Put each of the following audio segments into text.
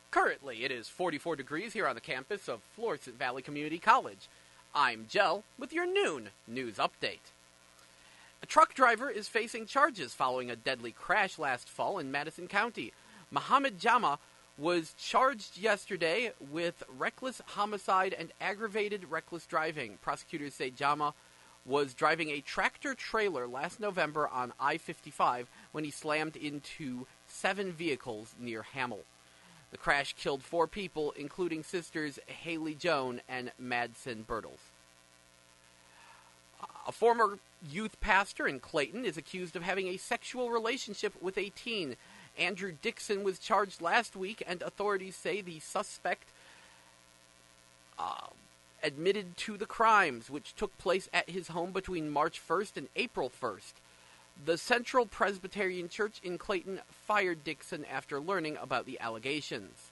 Currently, it is 44 degrees here on the campus of Florissant Valley Community College. I'm Jell with your noon news update. A truck driver is facing charges following a deadly crash last fall in Madison County. Mohammed Jama was charged yesterday with reckless homicide and aggravated reckless driving. Prosecutors say Jama was driving a tractor-trailer last November on I-55 when he slammed into 7 vehicles near Hamel. The crash killed 4 people, including sisters Haley Joan and Madsen Bertels. A former youth pastor in Clayton is accused of having a sexual relationship with a teen. Andrew Dixon was charged last week, and authorities say the suspect admitted to the crimes, which took place at his home between March 1st and April 1st. The Central Presbyterian Church in Clayton fired Dixon after learning about the allegations.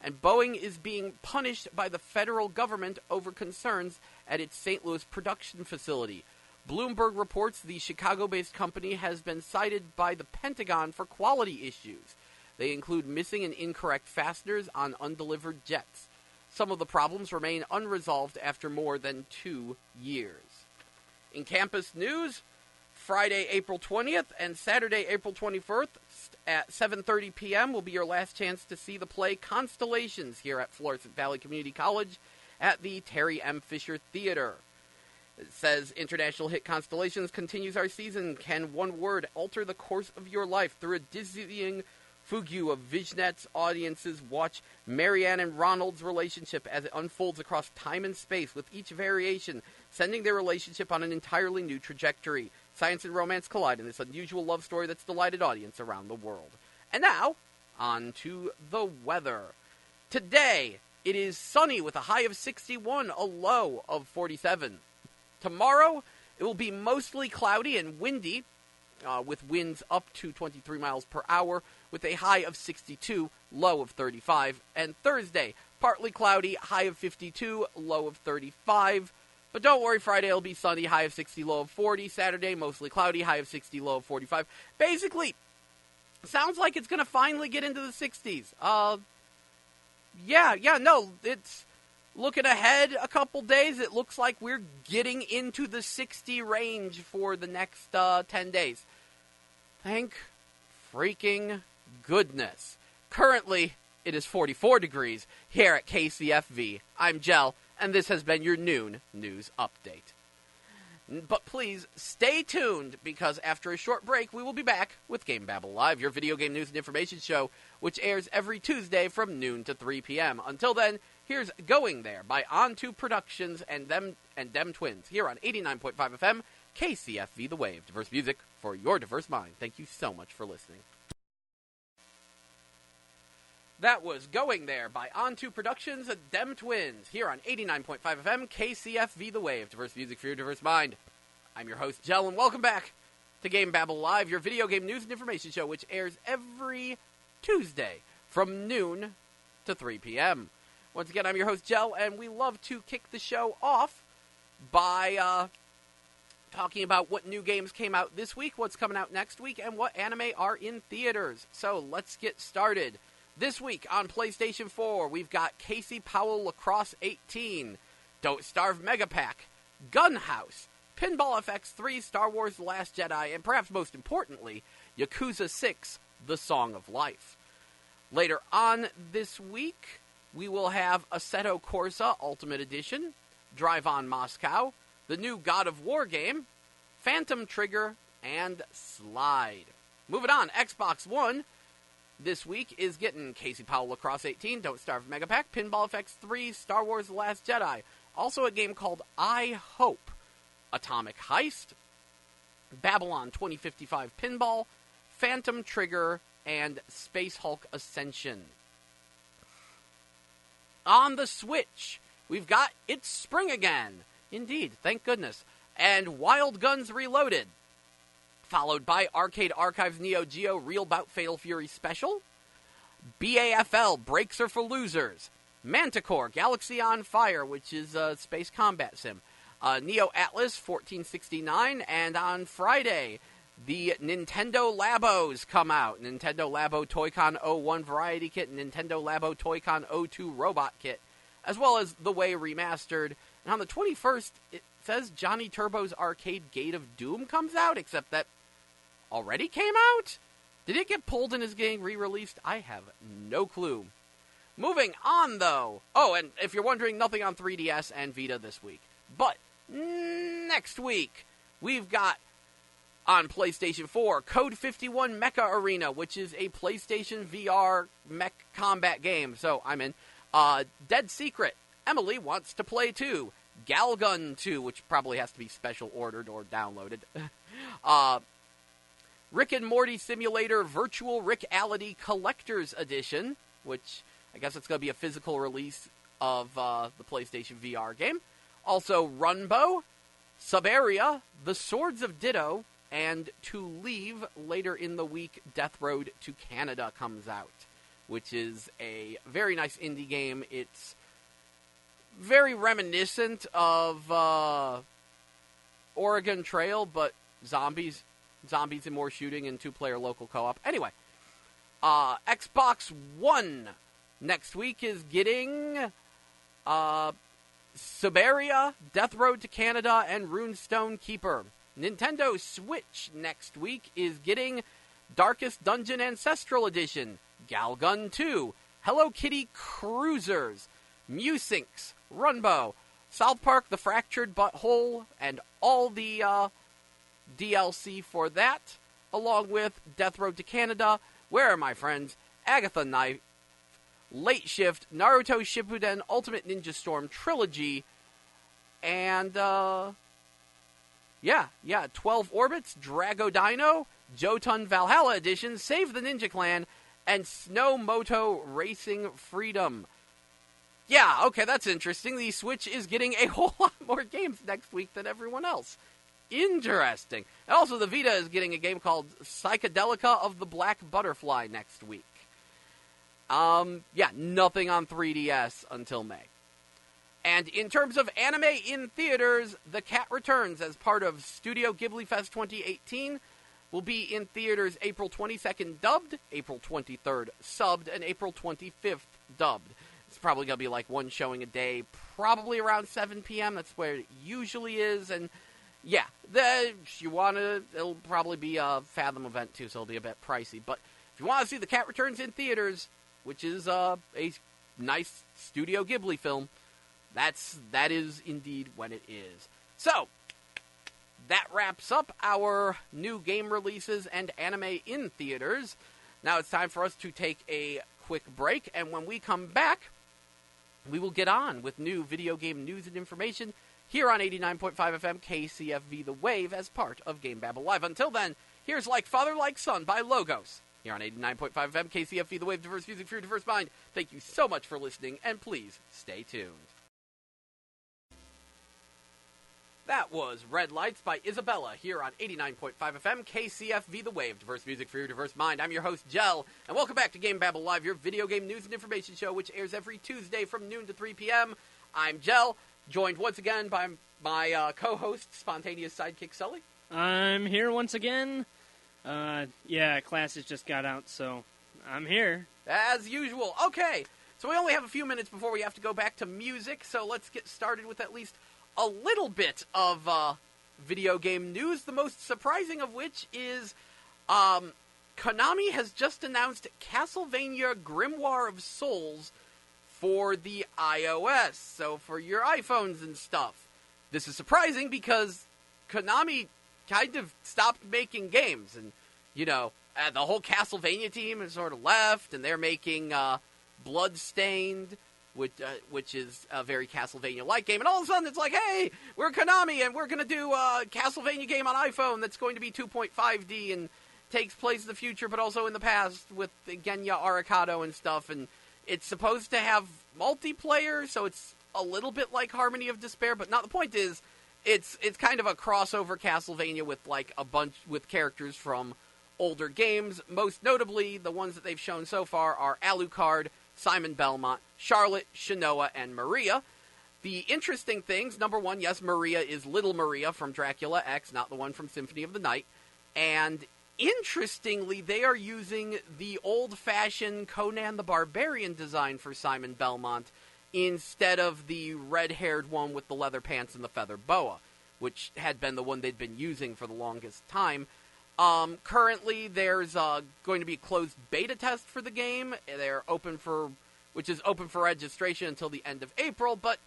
And Boeing is being punished by the federal government over concerns at its St. Louis production facility. Bloomberg reports the Chicago-based company has been cited by the Pentagon for quality issues. They include missing and incorrect fasteners on undelivered jets. Some of the problems remain unresolved after more than 2 years. In campus news, Friday, April 20th and Saturday, April 21st at 7:30 p.m. will be your last chance to see the play Constellations here at Florissant Valley Community College at the Terry M. Fisher Theater. It says, international hit Constellations continues our season. Can one word alter the course of your life? Through a dizzying fugue of Vignette's audiences watch Marianne and Ronald's relationship as it unfolds across time and space, with each variation sending their relationship on an entirely new trajectory. Science and romance collide in this unusual love story that's delighted audience around the world. And now, on to the weather. Today, it is sunny with a high of 61, a low of 47. Tomorrow, it will be mostly cloudy and windy, with winds up to 23 miles per hour, with a high of 62, low of 35. And Thursday, partly cloudy, high of 52, low of 35. But don't worry, Friday will be sunny, high of 60, low of 40. Saturday, mostly cloudy, high of 60, low of 45. Basically, sounds like it's going to finally get into the 60s. It's looking ahead a couple days. It looks like we're getting into the 60 range for the next 10 days. Thank freaking goodness. Currently, it is 44 degrees here at KCFV. I'm Jell, and this has been your noon news update. But please stay tuned, because after a short break, we will be back with GameBabble Live, your video game news and information show, which airs every Tuesday from noon to 3 p.m. Until then, here's Going There by On2 Productions and Them Twins here on 89.5 FM KCFV The Wave. Diverse music for your diverse mind. Thank you so much for listening. That was Going There by On2 Productions and Them Twins here on 89.5 FM KCFV The Wave. Diverse music for your diverse mind. I'm your host, Jell, and welcome back to GameBabble Live, your video game news and information show, which airs every Tuesday from noon to 3 p.m. Once again, I'm your host, Jell, and we love to kick the show off by talking about what new games came out this week, what's coming out next week, and what anime are in theaters. So let's get started. This week on PlayStation 4, we've got Casey Powell Lacrosse 18, Don't Starve Mega Pack, Gunhouse, Pinball FX 3, Star Wars The Last Jedi, and perhaps most importantly, Yakuza 6, The Song of Life. Later on this week, we will have Assetto Corsa Ultimate Edition, Drive on Moscow, the new God of War game, Phantom Trigger, and Slide. Moving on, Xbox One this week is getting Casey Powell Lacrosse 18, Don't Starve Mega Pack, Pinball FX 3, Star Wars The Last Jedi. Also a game called I Hope, Atomic Heist, Babylon 2055 Pinball, Phantom Trigger, and Space Hulk Ascension. On the Switch, we've got It's Spring Again. Indeed, thank goodness. And Wild Guns Reloaded. Followed by Arcade Archives Neo Geo Real Bout Fatal Fury Special, BAFL Brakes Are for Losers, Manticore Galaxy on Fire, which is a space combat sim, Neo Atlas 1469, and on Friday, The Nintendo Labos come out. Nintendo Labo Toy-Con 01 Variety Kit, and Nintendo Labo Toy-Con 02 Robot Kit, as well as The Way Remastered. And on the 21st, it says Johnny Turbo's Arcade Gate of Doom comes out, except that already came out? Did it get pulled and is getting re-released? I have no clue. Moving on, though. Oh, and if you're wondering, nothing on 3DS and Vita this week. But next week, we've got on PlayStation 4, Code 51 Mecha Arena, which is a PlayStation VR mech combat game. So I'm in. Dead Secret. Emily wants to play too. Galgun 2, which probably has to be special ordered or downloaded. Rick and Morty Simulator Virtual Rick-ality Collector's Edition, which I guess it's going to be a physical release of the PlayStation VR game. Also, Runbow, Subarea, The Swords of Ditto, and To Leave later in the week, Death Road to Canada comes out, which is a very nice indie game. It's very reminiscent of Oregon Trail, but zombies and more shooting and two-player local co-op. Anyway, Xbox One next week is getting Subarea, Death Road to Canada, and Runestone Keeper. Nintendo Switch next week is getting Darkest Dungeon Ancestral Edition, Galgun 2, Hello Kitty Cruisers, Musinx, Runbow, South Park The Fractured Butthole, and all the DLC for that, along with Death Road to Canada, Where Are My Friends, Agatha Knife, Late Shift, Naruto Shippuden Ultimate Ninja Storm Trilogy, and 12 Orbits, Drago Dino, Jotun Valhalla Edition, Save the Ninja Clan, and Snow Moto Racing Freedom. Yeah, okay, that's interesting. The Switch is getting a whole lot more games next week than everyone else. Interesting. And also, the Vita is getting a game called Psychedelica of the Black Butterfly next week. Nothing on 3DS until May. And in terms of anime in theaters, The Cat Returns, as part of Studio Ghibli Fest 2018, will be in theaters April 22nd dubbed, April 23rd subbed, and April 25th dubbed. It's probably going to be like one showing a day, probably around 7 p.m. That's where it usually is. And yeah, it'll probably be a Fathom event too, so it'll be a bit pricey. But if you want to see The Cat Returns in theaters, which is a nice Studio Ghibli film, that is indeed when it is. So, that wraps up our new game releases and anime in theaters. Now it's time for us to take a quick break, and when we come back, we will get on with new video game news and information here on 89.5 FM KCFV The Wave as part of GameBabble Live. Until then, here's Like Father, Like Son by Logos here on 89.5 FM KCFV The Wave, diverse music for your diverse mind. Thank you so much for listening, and please stay tuned. That was Red Lights by Isabella here on 89.5 FM KCFV The Wave, diverse music for your diverse mind. I'm your host, Jell, and welcome back to GameBabble Live, your video game news and information show, which airs every Tuesday from noon to 3 p.m. I'm Jell, joined once again by my co-host, spontaneous sidekick Sully. I'm here once again. Classes just got out, so I'm here. As usual. Okay, so we only have a few minutes before we have to go back to music, so let's get started with at least a little bit of video game news, the most surprising of which is Konami has just announced Castlevania Grimoire of Souls for the iOS, so for your iPhones and stuff. This is surprising because Konami kind of stopped making games, and, the whole Castlevania team has sort of left, and they're making Bloodstained, which is a very Castlevania-like game, and all of a sudden it's like, hey, we're Konami, and we're going to do a Castlevania game on iPhone that's going to be 2.5D and takes place in the future, but also in the past with Genya Arikado and stuff, and it's supposed to have multiplayer, so it's a little bit like Harmony of Despair, but not. The point is, it's kind of a crossover Castlevania with like a bunch with characters from older games. Most notably, the ones that they've shown so far are Alucard, Simon Belmont, Charlotte, Shinoa, and Maria. The interesting things, number one, yes, Maria is Little Maria from Dracula X, not the one from Symphony of the Night. And interestingly, they are using the old-fashioned Conan the Barbarian design for Simon Belmont instead of the red-haired one with the leather pants and the feather boa, which had been the one they'd been using for the longest time. Currently, there's going to be a closed beta test for the game. Which is open for registration until the end of April, but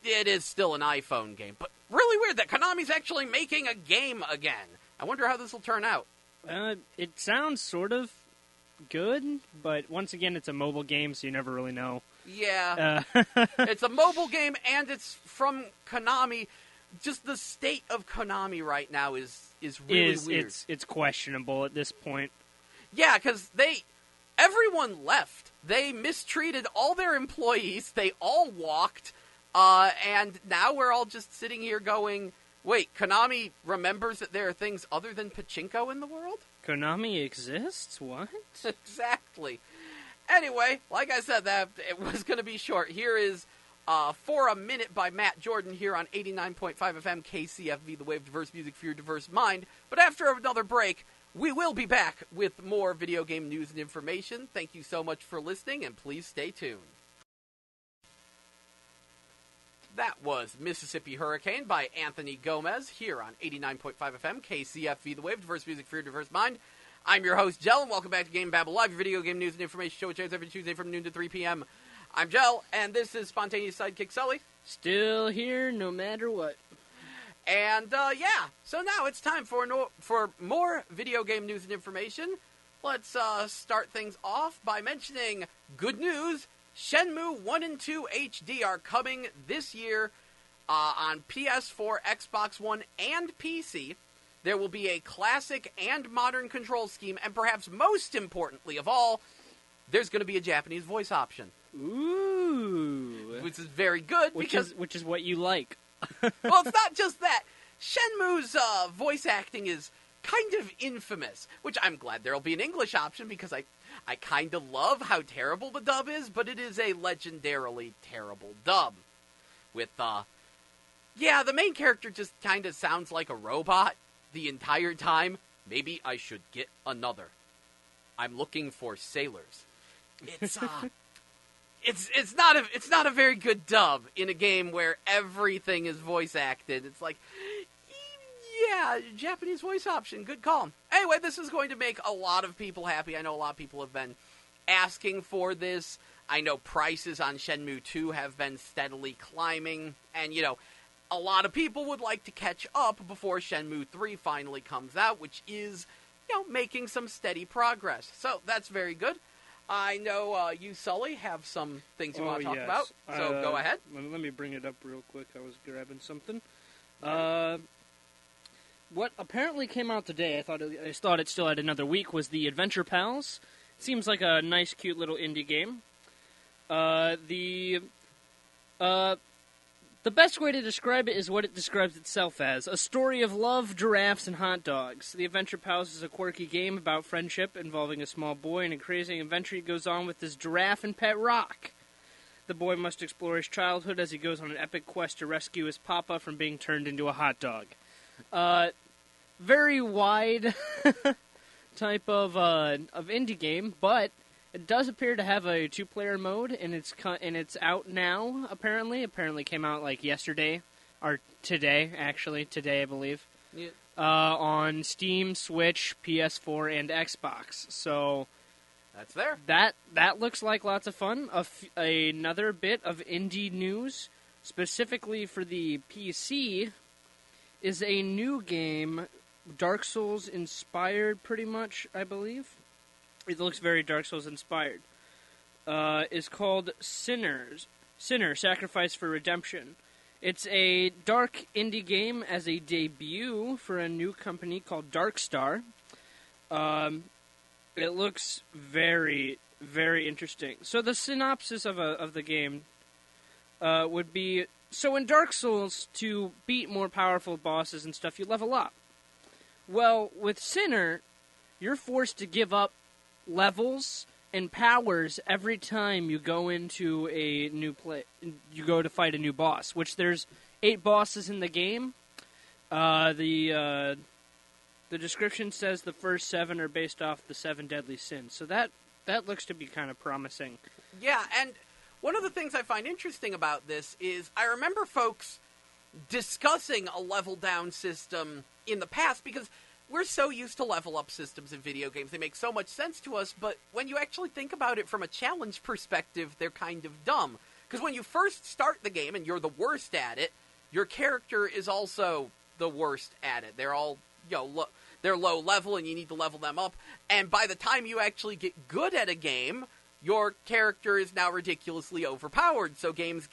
it is still an iPhone game. But really weird that Konami's actually making a game again. I wonder how this will turn out. It sounds sort of good, but once again, it's a mobile game, so you never really know. Yeah. It's a mobile game, and it's from Konami. Just the state of Konami right now is really weird. It's questionable at this point. Yeah, because everyone left. They mistreated all their employees. They all walked. And now we're all just sitting here going, wait, Konami remembers that there are things other than pachinko in the world? Konami exists? What? Exactly. Anyway, like I said, that it was going to be short. Here is For a Minute by Matt Jordan here on 89.5 FM KCFV The Wave, diverse music for your diverse mind. But after another break, we will be back with more video game news and information. Thank you so much for listening, and please stay tuned. That was Mississippi Hurricane by Anthony Gomez here on 89.5 FM KCFV The Wave, diverse music for your diverse mind. I'm your host, Jell, and welcome back to GameBabble Live, your video game news and information show, which airs every Tuesday from noon to 3 p.m. I'm Jell, and this is Spontaneous Sidekick Sully. Still here, no matter what. And, so now it's time for more video game news and information. Let's start things off by mentioning good news. Shenmue 1 and 2 HD are coming this year on PS4, Xbox One, and PC. There will be a classic and modern control scheme, and perhaps most importantly of all, there's going to be a Japanese voice option. Ooh. Which is very good. Which is what you like. Well, it's not just that. Shenmue's voice acting is kind of infamous, which I'm glad there'll be an English option because I kind of love how terrible the dub is, but it is a legendarily terrible dub. With, the main character just kind of sounds like a robot the entire time. Maybe I should get another. I'm looking for sailors. It's, it's not a very good dub in a game where everything is voice acted. It's like, yeah, Japanese voice option, good call. Anyway, this is going to make a lot of people happy. I know a lot of people have been asking for this. I know prices on Shenmue 2 have been steadily climbing, and, a lot of people would like to catch up before Shenmue 3 finally comes out, which is, making some steady progress. So, that's very good. I know you, Sully, have some things you want to talk about, so go ahead. Let me bring it up real quick. I was grabbing something. What apparently came out today, I thought it still had another week, was the Adventure Pals. Seems like a nice, cute little indie game. The best way to describe it is what it describes itself as: a story of love, giraffes, and hot dogs. The Adventure Pals is a quirky game about friendship involving a small boy and a crazy adventure he goes on with his giraffe and pet rock. The boy must explore his childhood as he goes on an epic quest to rescue his papa from being turned into a hot dog. Very wide type of indie game, but it does appear to have a 2-player mode, and it's out now. Apparently came out like yesterday or today. Actually, today I believe. Yeah. On Steam, Switch, PS4, and Xbox. So that's there. That looks like lots of fun. Another bit of indie news, specifically for the PC, is a new game, Dark Souls inspired, pretty much, I believe. It looks very Dark Souls inspired. Is called Sinner, Sacrifice for Redemption. It's a dark indie game as a debut for a new company called Darkstar. It looks very, very interesting. So the synopsis of the game would be: so in Dark Souls, to beat more powerful bosses and stuff, you level up. Well, with Sinner, you're forced to give up levels and powers every time you go into a new you go to fight a new boss, which there's 8 bosses in the game. The The description says the first 7 are based off the 7 deadly sins. So that looks to be kind of promising. Yeah, and one of the things I find interesting about this is I remember folks discussing a level-down system in the past because we're so used to level-up systems in video games. They make so much sense to us, but when you actually think about it from a challenge perspective, they're kind of dumb. Because when you first start the game and you're the worst at it, your character is also the worst at it. They're all, they're low level and you need to level them up. And by the time you actually get good at a game, your character is now ridiculously overpowered. So games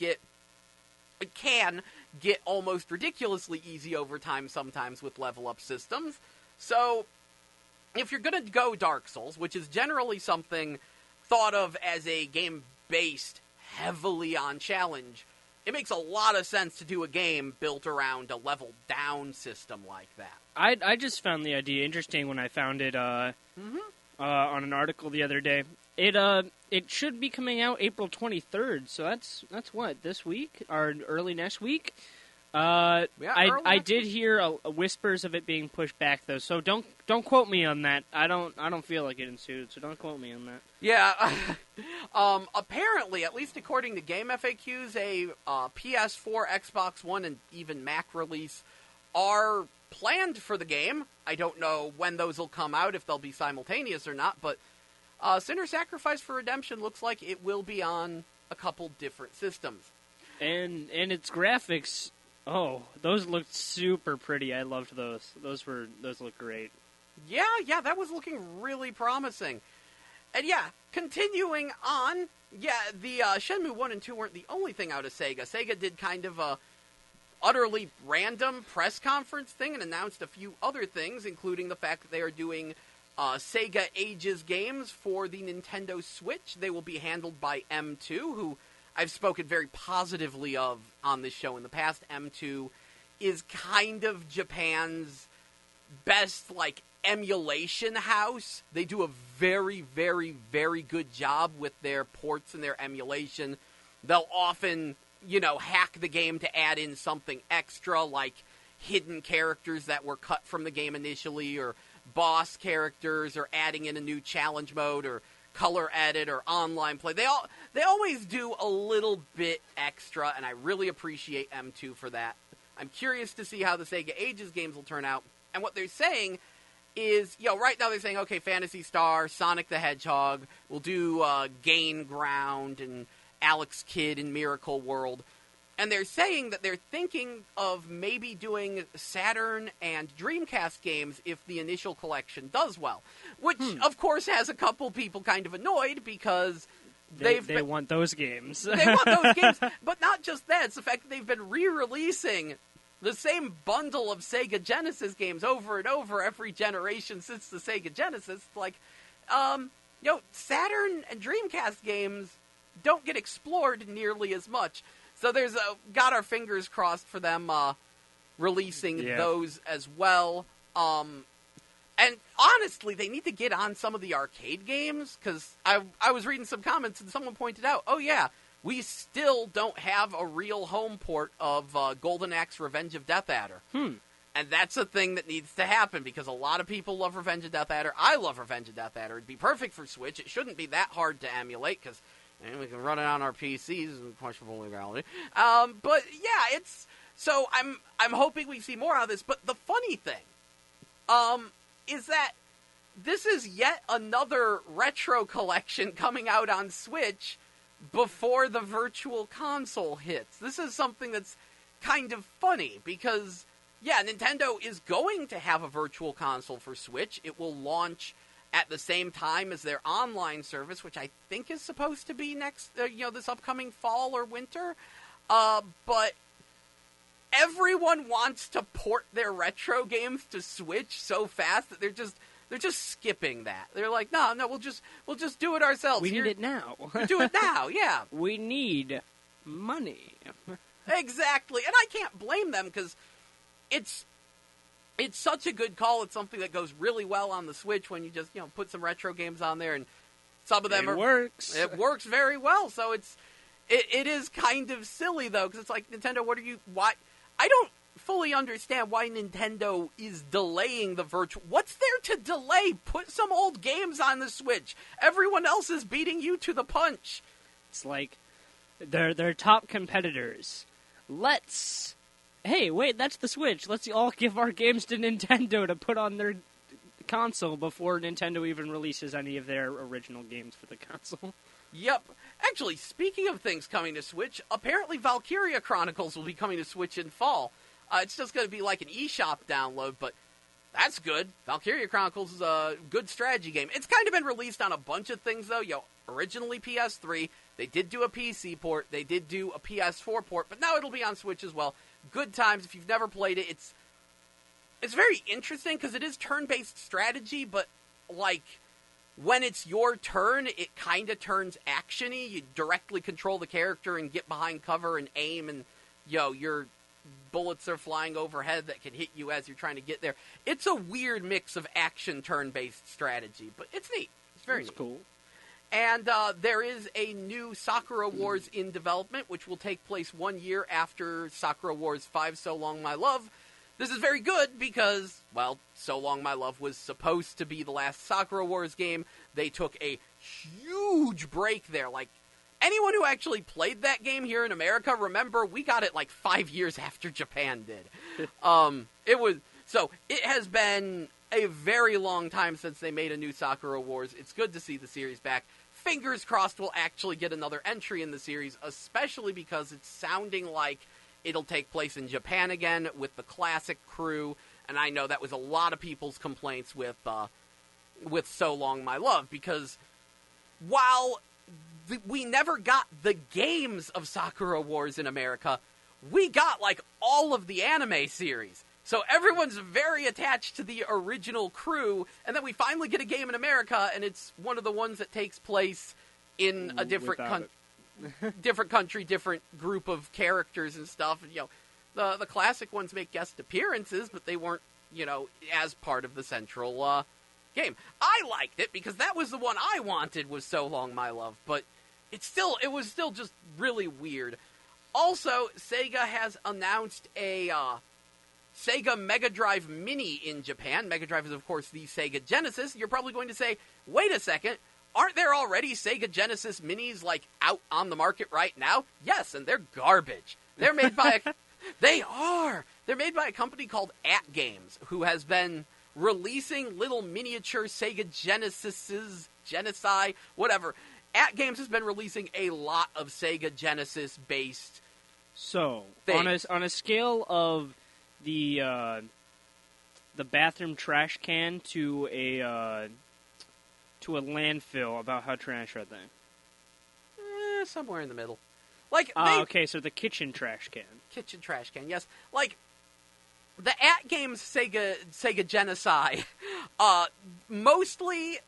can get almost ridiculously easy over time sometimes with level up systems. So if you're going to go Dark Souls, which is generally something thought of as a game based heavily on challenge, it makes a lot of sense to do a game built around a level-down system like that. I just found the idea interesting when I found it on an article the other day. It should be coming out April 23rd, so that's what, this week? Or early next week? I did hear whispers of it being pushed back, though, so don't quote me on that. I don't feel like getting sued, so don't quote me on that. Yeah, apparently, at least according to Game FAQs, a PS4, Xbox One, and even Mac release are planned for the game. I don't know when those will come out, if they'll be simultaneous or not, but Sinner's Sacrifice for Redemption looks like it will be on a couple different systems. And its graphics, those looked super pretty. I loved those. Those look great. Yeah, that was looking really promising. And yeah, continuing on, the Shenmue 1 and 2 weren't the only thing out of Sega. Sega did kind of a utterly random press conference thing and announced a few other things, including the fact that they are doing Sega Ages games for the Nintendo Switch. They will be handled by M2, who I've spoken very positively of on this show in the past. M2 is kind of Japan's best, emulation house. They do a very, very, very good job with their ports and their emulation. They'll often, hack the game to add in something extra, like hidden characters that were cut from the game initially, or boss characters, or adding in a new challenge mode, or color edit, or online play. They always do a little bit extra, and I really appreciate M2 for that. I'm curious to see how the Sega Ages games will turn out. And what they're saying is, right now they're saying, okay, Phantasy Star, Sonic the Hedgehog, we'll do Gain Ground and Alex Kidd in Miracle World. And they're saying that they're thinking of maybe doing Saturn and Dreamcast games if the initial collection does well. Which, of course, has a couple people kind of annoyed because they want those games. They want those games, but not just that. It's the fact that they've been re-releasing the same bundle of Sega Genesis games over and over every generation since the Sega Genesis. Saturn and Dreamcast games don't get explored nearly as much. So there's got our fingers crossed for them releasing those as well. And honestly, they need to get on some of the arcade games, because I was reading some comments and someone pointed out, we still don't have a real home port of Golden Axe Revenge of Death Adder. And that's a thing that needs to happen, because a lot of people love Revenge of Death Adder. I love Revenge of Death Adder. It'd be perfect for Switch. It shouldn't be that hard to emulate, because we can run it on our PCs in questionable legality. But yeah, so I'm hoping we see more of this. But the funny thing is that this is yet another retro collection coming out on Switch before the Virtual Console hits. This is something that's kind of funny, because Nintendo is going to have a Virtual Console for Switch. It will launch at the same time as their online service, which I think is supposed to be next, this upcoming fall or winter. But everyone wants to port their retro games to Switch so fast that they're just skipping that. They're like, no, we'll just do it ourselves. We need it now. Do it now, yeah. We need money. Exactly, and I can't blame them, because it's such a good call. It's something that goes really well on the Switch when you just, put some retro games on there, and some of them works. It works very well. So it is kind of silly, though, because it's like, Nintendo, why? I don't fully understand why Nintendo is delaying the Virtual. What's there to delay? Put some old games on the Switch. Everyone else is beating you to the punch. It's like they're top competitors. Hey, wait, that's the Switch. Let's all give our games to Nintendo to put on their console before Nintendo even releases any of their original games for the console. Yep. Actually, speaking of things coming to Switch, apparently Valkyria Chronicles will be coming to Switch in fall. It's just going to be like an eShop download, but that's good. Valkyria Chronicles is a good strategy game. It's kind of been released on a bunch of things, though. Originally PS3, they did do a PC port, they did do a PS4 port, but now it'll be on Switch as well. Good times. If you've never played it, it's very interesting because it is turn-based strategy, but like when it's your turn, it kind of turns action-y. You directly control the character and get behind cover and aim, and your bullets are flying overhead that can hit you as you're trying to get there. It's a weird mix of action turn-based strategy, but it's neat. It's very neat. Cool. And there is a new Sakura Wars in development, which will take place 1 year after Sakura Wars 5 So Long My Love. This is very good because, well, So Long My Love was supposed to be the last Sakura Wars game. They took a huge break there. Like, anyone who actually played that game here in America, remember, we got it like 5 years after Japan did. It has been a very long time since they made a new Sakura Wars. It's good to see the series back. Fingers crossed we'll actually get another entry in the series, especially because it's sounding like it'll take place in Japan again with the classic crew, and I know that was a lot of people's complaints with So Long My Love, because while we never got the games of Sakura Wars in America, we got, like, all of the anime series. So everyone's very attached to the original crew, and then we finally get a game in America, and it's one of the ones that takes place in a different country, different group of characters and stuff. And, the classic ones make guest appearances, but they weren't, as part of the central game. I liked it because that was the one I wanted, was So Long My Love, but it was still just really weird. Also, Sega has announced a Sega Mega Drive Mini in Japan. Mega Drive is, of course, the Sega Genesis. You're probably going to say, wait a second, aren't there already Sega Genesis Minis, like, out on the market right now? Yes, and they're garbage. They're made by They're made by a company called At Games, who has been releasing little miniature Sega Genesises, Genesi, whatever. At Games has been releasing a lot of Sega Genesis-based things. On a scale of the bathroom trash can to a landfill, about how trash are they? Somewhere in the middle. Like, okay, so the kitchen trash can. Kitchen trash can, yes. Like, the At Games Sega Genesi, mostly,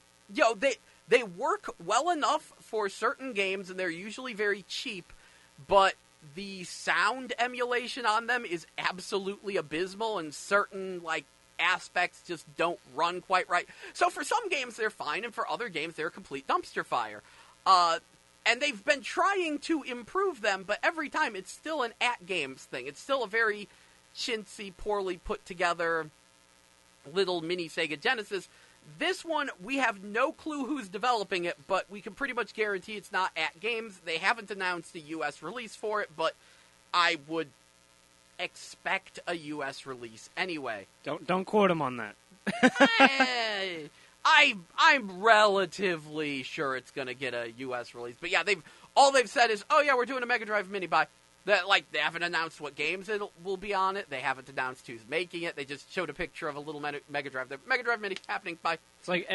they work well enough for certain games, and they're usually very cheap, but the sound emulation on them is absolutely abysmal, and certain, like, aspects just don't run quite right. So for some games, they're fine, and for other games, they're a complete dumpster fire. And they've been trying to improve them, but every time it's still an At Games thing. It's still a very chintzy, poorly put together little mini Sega Genesis. This one, we have no clue who's developing it, but we can pretty much guarantee it's not At Games. They haven't announced a U.S. release for it, but I would expect a U.S. release anyway. Don't quote them on that. I'm relatively sure it's going to get a U.S. release. But yeah, all they've said is, oh yeah, we're doing a Mega Drive Mini buy. That, like, they haven't announced what games it will be on it. They haven't announced who's making it. They just showed a picture of a little Mega Drive. The Mega Drive Mini happening by. It's like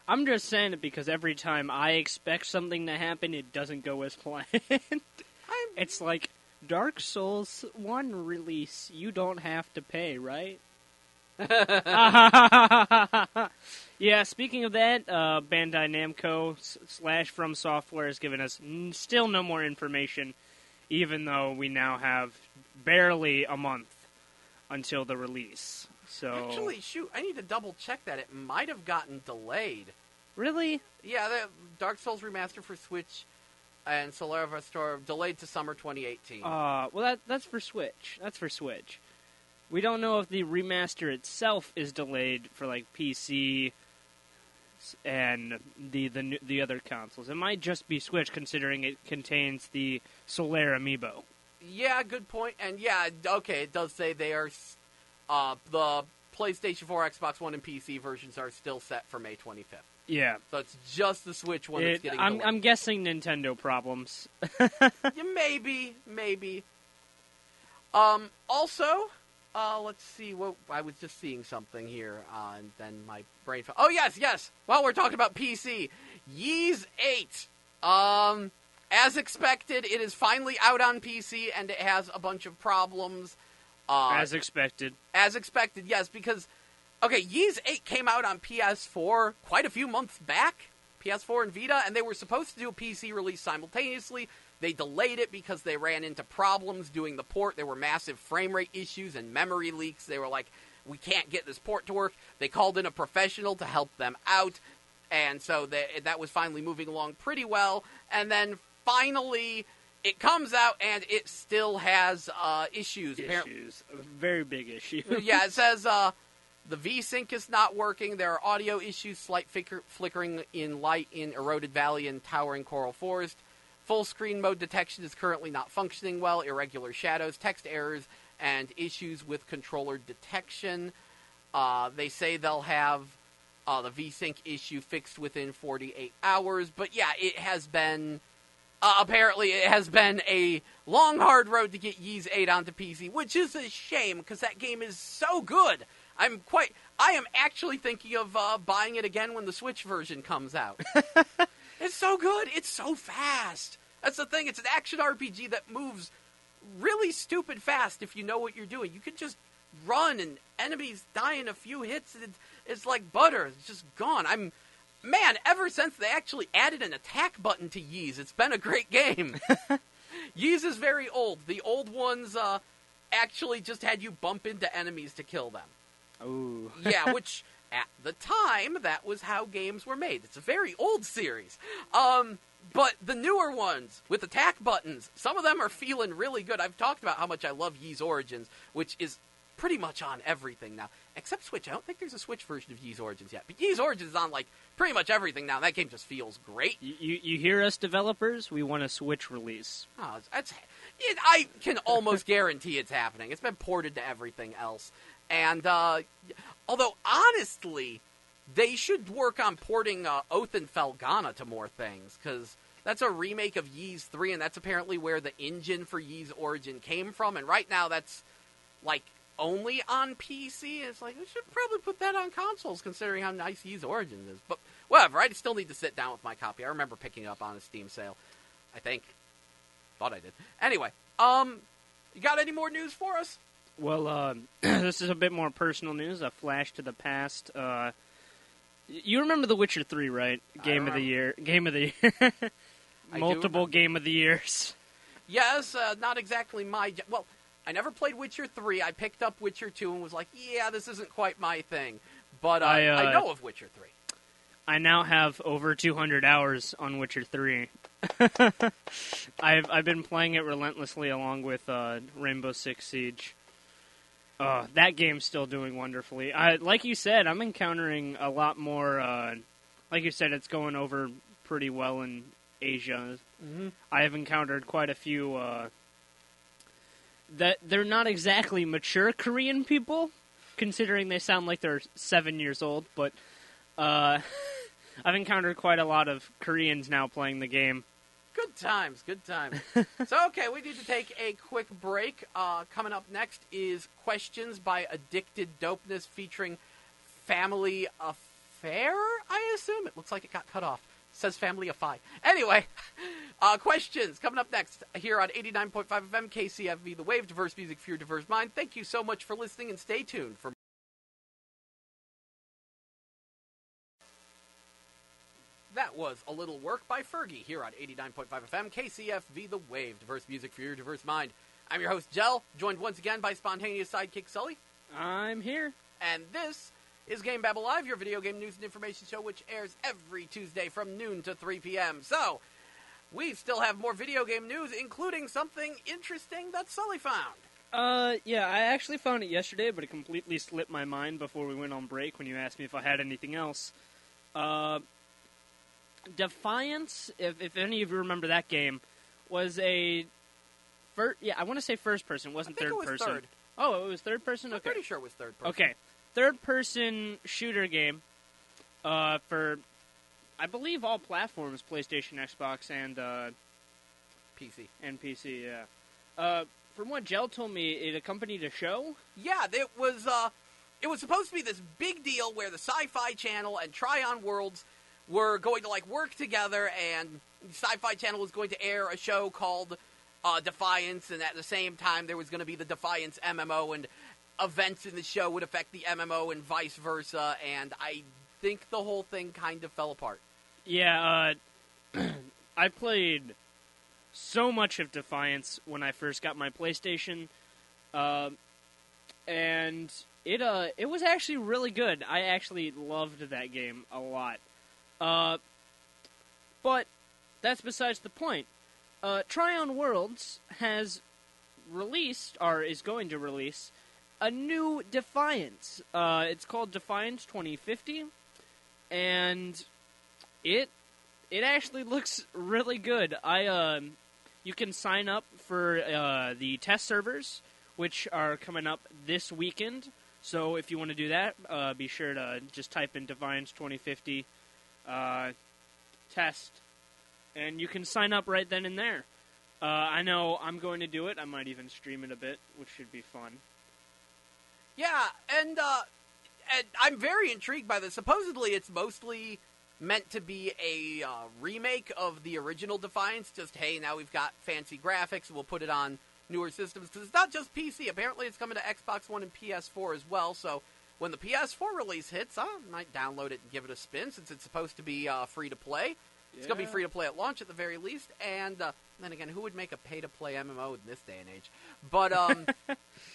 I'm just saying it because every time I expect something to happen, it doesn't go as planned. It's like Dark Souls 1 release. You don't have to pay, right? Yeah, speaking of that, Bandai Namco / From Software has given us still no more information, even though we now have barely a month until the release. So actually, shoot, I need to double check that. It might have gotten delayed. Really? Yeah, the Dark Souls Remaster for Switch and Solara Store delayed to summer 2018. Well, that's for Switch. That's for Switch. We don't know if the remaster itself is delayed for like PC and the other consoles. It might just be Switch, considering it contains the Solaire amiibo. Yeah, good point. And yeah, okay, it does say they are the PlayStation 4, Xbox One, and PC versions are still set for May 25th. Yeah. So it's just the Switch one that's getting delayed. I'm guessing Nintendo problems. Yeah, maybe. Also, let's see. What I was just seeing something here, and then my brain fell. Oh, yes. Well, we're talking about PC. Ys 8. As expected, it is finally out on PC, and it has a bunch of problems. As expected. As expected, yes, because, okay, Ys 8 came out on PS4 quite a few months back, PS4 and Vita, and they were supposed to do a PC release simultaneously. They delayed it because they ran into problems doing the port. There were massive frame rate issues and memory leaks. They were like, we can't get this port to work. They called in a professional to help them out, and so that was finally moving along pretty well. And then finally, it comes out, and it still has issues. Issues. A very big issue. Yeah, it says the V-Sync is not working. There are audio issues, slight flickering in light in Eroded Valley and Towering Coral Forest. Full screen mode detection is currently not functioning well. Irregular shadows, text errors, and issues with controller detection. They say they'll have the V-Sync issue fixed within 48 hours. But yeah, it has been... apparently, it has been a long, hard road to get Ys 8 onto PC, which is a shame, because that game is so good. I am actually thinking of buying it again when the Switch version comes out. It's so good. It's so fast. That's the thing. It's an action RPG that moves really stupid fast if you know what you're doing. You can just run, and enemies die in a few hits, and it's like butter. It's just gone. Man, ever since they actually added an attack button to Ys, it's been a great game. Ys is very old. The old ones actually just had you bump into enemies to kill them. Ooh. Yeah, which, at the time, that was how games were made. It's a very old series. But the newer ones, with attack buttons, some of them are feeling really good. I've talked about how much I love Ys Origins, which is pretty much on everything now. Except Switch. I don't think there's a Switch version of Ys Origins yet. But Ys Origins is on, like, pretty much everything now. That game just feels great. You hear us, developers? We want a Switch release. Oh, I can almost guarantee it's happening. It's been ported to everything else. And, although, honestly, they should work on porting Oath and Felghana to more things, because that's a remake of Ys 3, and that's apparently where the engine for Ys Origin came from, and right now that's, like, only on PC. It's like, we should probably put that on consoles, considering how nice Ys Origin is. But whatever, I still need to sit down with my copy. I remember picking it up on a Steam sale, I think. Thought I did. Anyway, you got any more news for us? Well, this is a bit more personal news, a flash to the past. You remember The Witcher 3, right? Game of the year. Multiple Game of the Years. Yes, not exactly my... Well, I never played Witcher 3. I picked up Witcher 2 and was like, yeah, this isn't quite my thing. But I know of Witcher 3. I now have over 200 hours on Witcher 3. I've been playing it relentlessly along with Rainbow Six Siege. That game's still doing wonderfully. Like you said, I'm encountering a lot more... like you said, it's going over pretty well in Asia. Mm-hmm. I have encountered quite a few... that they're not exactly mature Korean people, considering they sound like they're 7 years old, but I've encountered quite a lot of Koreans now playing the game. Good times. So, okay, we need to take a quick break. Coming up next is Questions by Addicted Dopeness featuring Family Affair, I assume? It looks like it got cut off. It says Family Affair. Anyway, questions coming up next here on 89.5 FM KCFV The Wave. Diverse music for your diverse mind. Thank you so much for listening, and stay tuned for That was A Little Work by Fergie here on 89.5 FM KCFV The Wave. Diverse music for your diverse mind. I'm your host, Jell, joined once again by spontaneous sidekick Sully. I'm here. And this is GameBabble Live, your video game news and information show, which airs every Tuesday from noon to 3 p.m. So, we still have more video game news, including something interesting that Sully found. Yeah, I actually found it yesterday, but it completely slipped my mind before we went on break when you asked me if I had anything else. Defiance, if any of you remember that game, was I want to say first person. It wasn't third person. Third. Oh, it was third person? Okay. I'm pretty sure it was third person. Okay. Third person shooter game for, I believe, all platforms, PlayStation, Xbox, and PC. And PC, yeah. From what Jell told me, it accompanied a show? Yeah, it was supposed to be this big deal where the Sci-Fi Channel and Tryon Worlds were going to, work together, and Sci-Fi Channel was going to air a show called Defiance, and at the same time there was going to be the Defiance MMO, and events in the show would affect the MMO and vice versa, and I think the whole thing kind of fell apart. Yeah, I played so much of Defiance when I first got my PlayStation, and it was actually really good. I actually loved that game a lot. But that's besides the point. Tryon Worlds has released, or is going to release, a new Defiance. It's called Defiance 2050, and it actually looks really good. You can sign up for the test servers, which are coming up this weekend. So if you want to do that, be sure to just type in Defiance 2050 test, and you can sign up right then and there. I know I'm going to do it. I might even stream it a bit, which should be fun. Yeah, and I'm very intrigued by this. Supposedly, it's mostly meant to be a remake of the original Defiance. Just, hey, now we've got fancy graphics, we'll put it on newer systems. Because it's not just PC. Apparently, it's coming to Xbox One and PS4 as well. So when the PS4 release hits, I might download it and give it a spin, since it's supposed to be free-to-play. It's going to be free-to-play at launch at the very least. And then again, who would make a pay-to-play MMO in this day and age? But,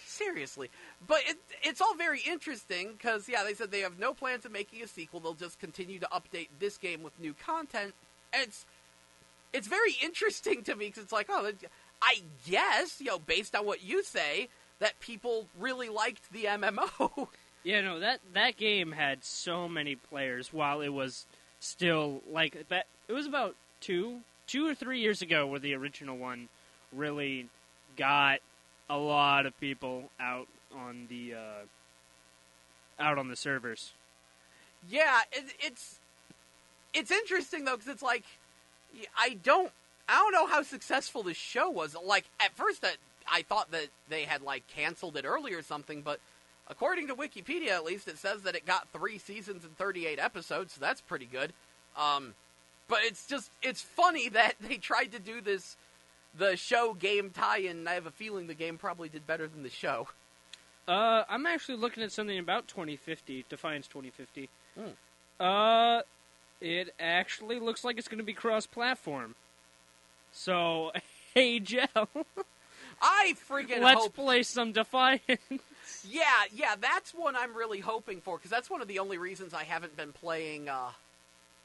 seriously. But it's all very interesting, because, yeah, they said they have no plans of making a sequel. They'll just continue to update this game with new content. And it's very interesting to me, because it's like, oh, I guess, based on what you say, that people really liked the MMO. Yeah, no, that game had so many players while it was still, that. It was about 2 or 3 years ago where the original one really got a lot of people out on the servers. Yeah, it's interesting though, because it's like I don't know how successful this show was. Like at first, I thought that they had canceled it early or something, but according to Wikipedia, at least, it says that it got 3 seasons and 38 episodes, so that's pretty good. But it's funny that they tried to do the show game tie-in, and I have a feeling the game probably did better than the show. I'm actually looking at something about 2050, Defiance 2050. It actually looks like it's going to be cross-platform. So, hey, Joe. I freaking Let's play some Defiance. Yeah, that's one I'm really hoping for, because that's one of the only reasons I haven't been playing,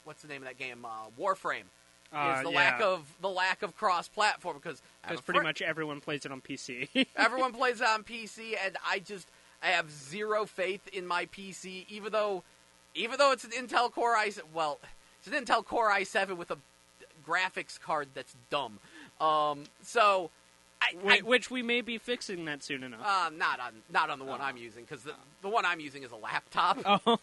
what's the name of that game? Warframe. Is the lack of cross-platform, because pretty much everyone plays it on PC. Everyone plays it on PC, and I have zero faith in my PC, even though it's an Intel Core i7. Well, it's an Intel Core i7 with a graphics card that's dumb. Which we may be fixing that soon enough. Not on the one I'm using, because the one I'm using is a laptop. Oh.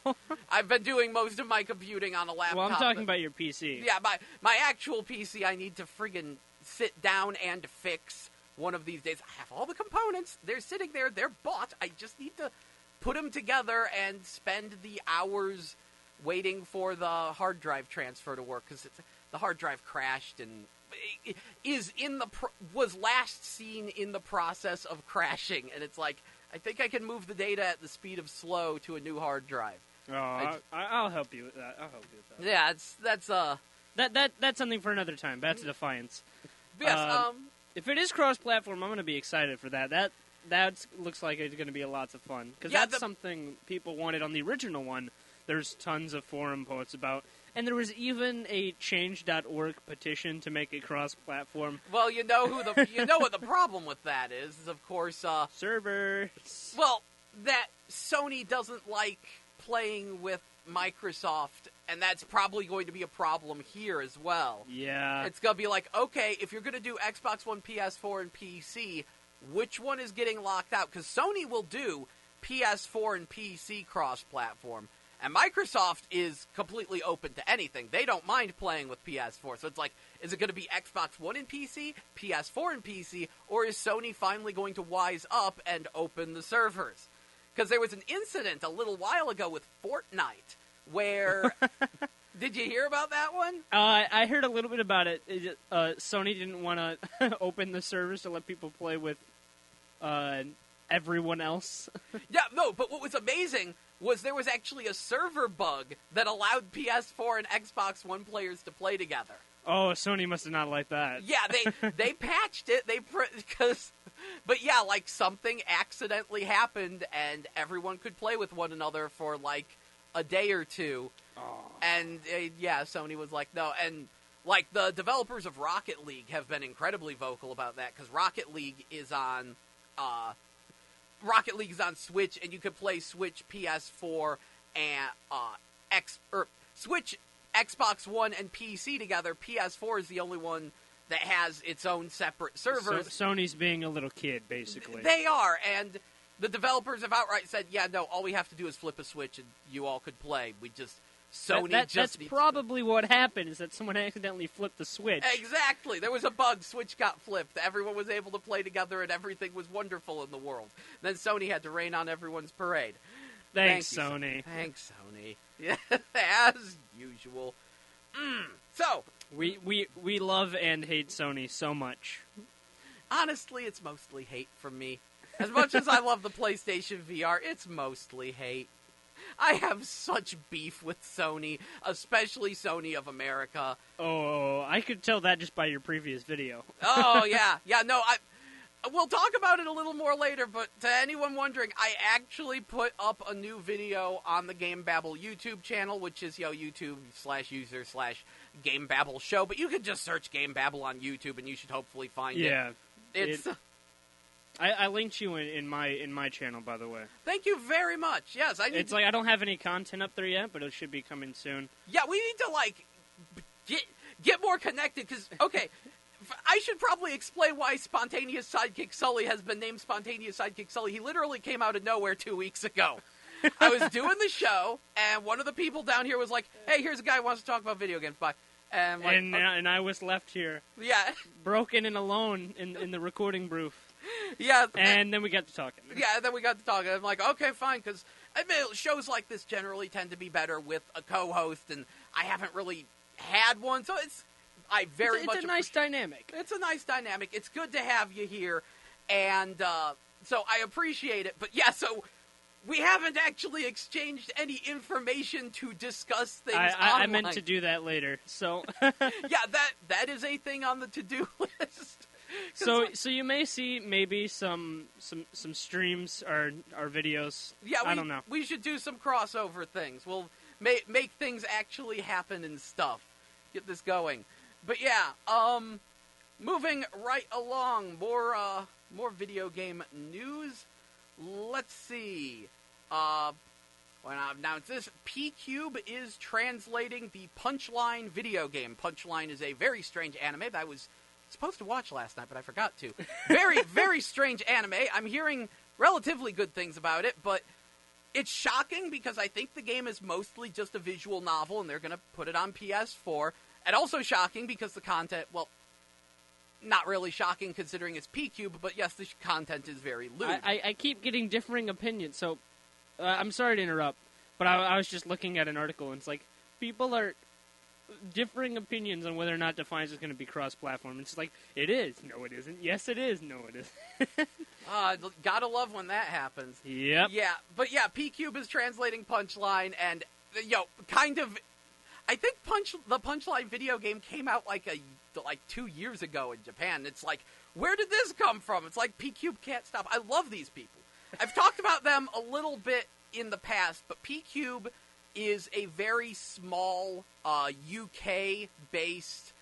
I've been doing most of my computing on a laptop. Well, I'm talking about your PC. Yeah, my actual PC, I need to friggin' sit down and fix one of these days. I have all the components. They're sitting there. They're bought. I just need to put them together and spend the hours waiting for the hard drive transfer to work, because the hard drive crashed and was last seen in the process of crashing, and it's like, I think I can move the data at the speed of slow to a new hard drive. Oh, I'll help you with that. Yeah, that's something for another time. That's Defiance. Yes. If it is cross-platform, I'm going to be excited for that. That looks like it's going to be lots of fun, because that's something people wanted on the original one. There's tons of forum posts about, And there was even a change.org petition to make it cross-platform. Well, you know what the problem with that is of course, servers. Well, that Sony doesn't like playing with Microsoft, and that's probably going to be a problem here as well. Yeah. It's going to be like, okay, if you're going to do Xbox One, PS4, and PC, which one is getting locked out? Because Sony will do PS4 and PC cross-platform, and Microsoft is completely open to anything. They don't mind playing with PS4, so it's like, is it going to be Xbox One and PC, PS4 and PC, or is Sony finally going to wise up and open the servers? Because there was an incident a little while ago with Fortnite, where... Did you hear about that one? I heard a little bit about it. Sony didn't want to open the servers to let people play with everyone else. Yeah, no, but what was amazing was there was actually a server bug that allowed PS4 and Xbox One players to play together. Oh, Sony must have not liked that. Yeah, they patched it. But yeah, like something accidentally happened, and everyone could play with one another for like a day or two. Oh. And yeah, Sony was like, no, and like the developers of Rocket League have been incredibly vocal about that because Rocket League is on Switch, and you could play Switch PS4 and Switch Xbox One and PC together. PS4 is the only one that has its own separate servers. So Sony's being a little kid, basically. They are, and the developers have outright said, yeah, no, all we have to do is flip a switch and you all could play. That's probably what happened, is that someone accidentally flipped the switch. Exactly. There was a bug. Switch got flipped. Everyone was able to play together, and everything was wonderful in the world. Then Sony had to rain on everyone's parade. Thanks, Sony. Thanks, Sony. Yeah, as usual. So... We love and hate Sony so much. Honestly, it's mostly hate from me. As much as I love the PlayStation VR, it's mostly hate. I have such beef with Sony, especially Sony of America. Oh, I could tell that just by your previous video. Oh, yeah. Yeah, no, we'll talk about it a little more later, but to anyone wondering, I actually put up a new video on the GameBabble YouTube channel, which is, YouTube/user/GameBabble show, but you can just search GameBabble on YouTube and you should hopefully find it. Yeah. It's... I linked you in my channel, by the way. Thank you very much. Yes, It's like I don't have any content up there yet, but it should be coming soon. Yeah, we need to like get more connected because okay, I should probably explain why Spontaneous Sidekick Sully has been named Spontaneous Sidekick Sully. He literally came out of nowhere 2 weeks ago. I was doing the show, and one of the people down here was like, "Hey, here's a guy who wants to talk about video games." Bye. And like, and I was left here, yeah, broken and alone in the recording booth. Yeah, and then we got to talking. Yeah, then we got to talking. I'm like, okay, fine, because I mean, shows like this generally tend to be better with a co-host, and I haven't really had one, so it's a nice dynamic. It's a nice dynamic. It's good to have you here, and so I appreciate it. But yeah, so we haven't actually exchanged any information to discuss things online. I meant to do that later. So yeah, that is a thing on the to-do list. So you may see maybe some streams or videos. Yeah, I don't know. We should do some crossover things. We'll make things actually happen and stuff. Get this going. But yeah, moving right along, more video game news. Let's see. When I announced this, P-Cube is translating the Punchline video game. Punchline is a very strange anime that I was supposed to watch last night, but I forgot to. Very, very strange anime. I'm hearing relatively good things about it, but it's shocking because I think the game is mostly just a visual novel, and they're going to put it on PS4. And also shocking because the content, well, not really shocking considering it's P-Cube, but yes, the content is very lewd. I keep getting differing opinions, so I'm sorry to interrupt, but I was just looking at an article, and it's like, people are differing opinions on whether or not Defiance is going to be cross-platform. It's like, it is. No, it isn't. Yes, it is. No, it isn't. Gotta love when that happens. Yep. Yeah, but yeah, P-Cube is translating Punchline, and, kind of, I think the Punchline video game came out like 2 years ago in Japan. It's like, where did this come from? It's like, P-Cube can't stop. I love these people. I've talked about them a little bit in the past, but P-Cube is a very small UK-based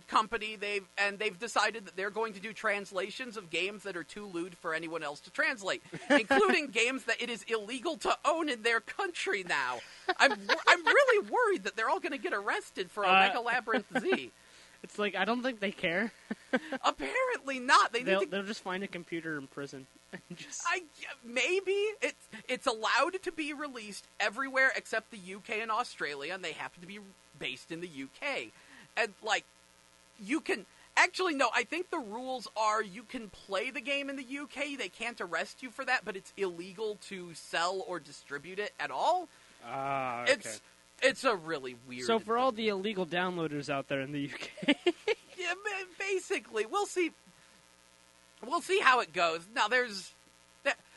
company. They've decided that they're going to do translations of games that are too lewd for anyone else to translate, including games that it is illegal to own in their country now. I'm really worried that they're all going to get arrested for Omega Labyrinth Z. It's like, I don't think they care. Apparently not. They'll just find a computer in prison. Maybe it's allowed to be released everywhere except the UK and Australia, and they happen to be based in the UK. And, like, you can... Actually, no, I think the rules are you can play the game in the UK, they can't arrest you for that, but it's illegal to sell or distribute it at all. Okay. It's a really weird... So for all the illegal downloaders out there in the UK... Yeah, basically, we'll see how it goes. Now,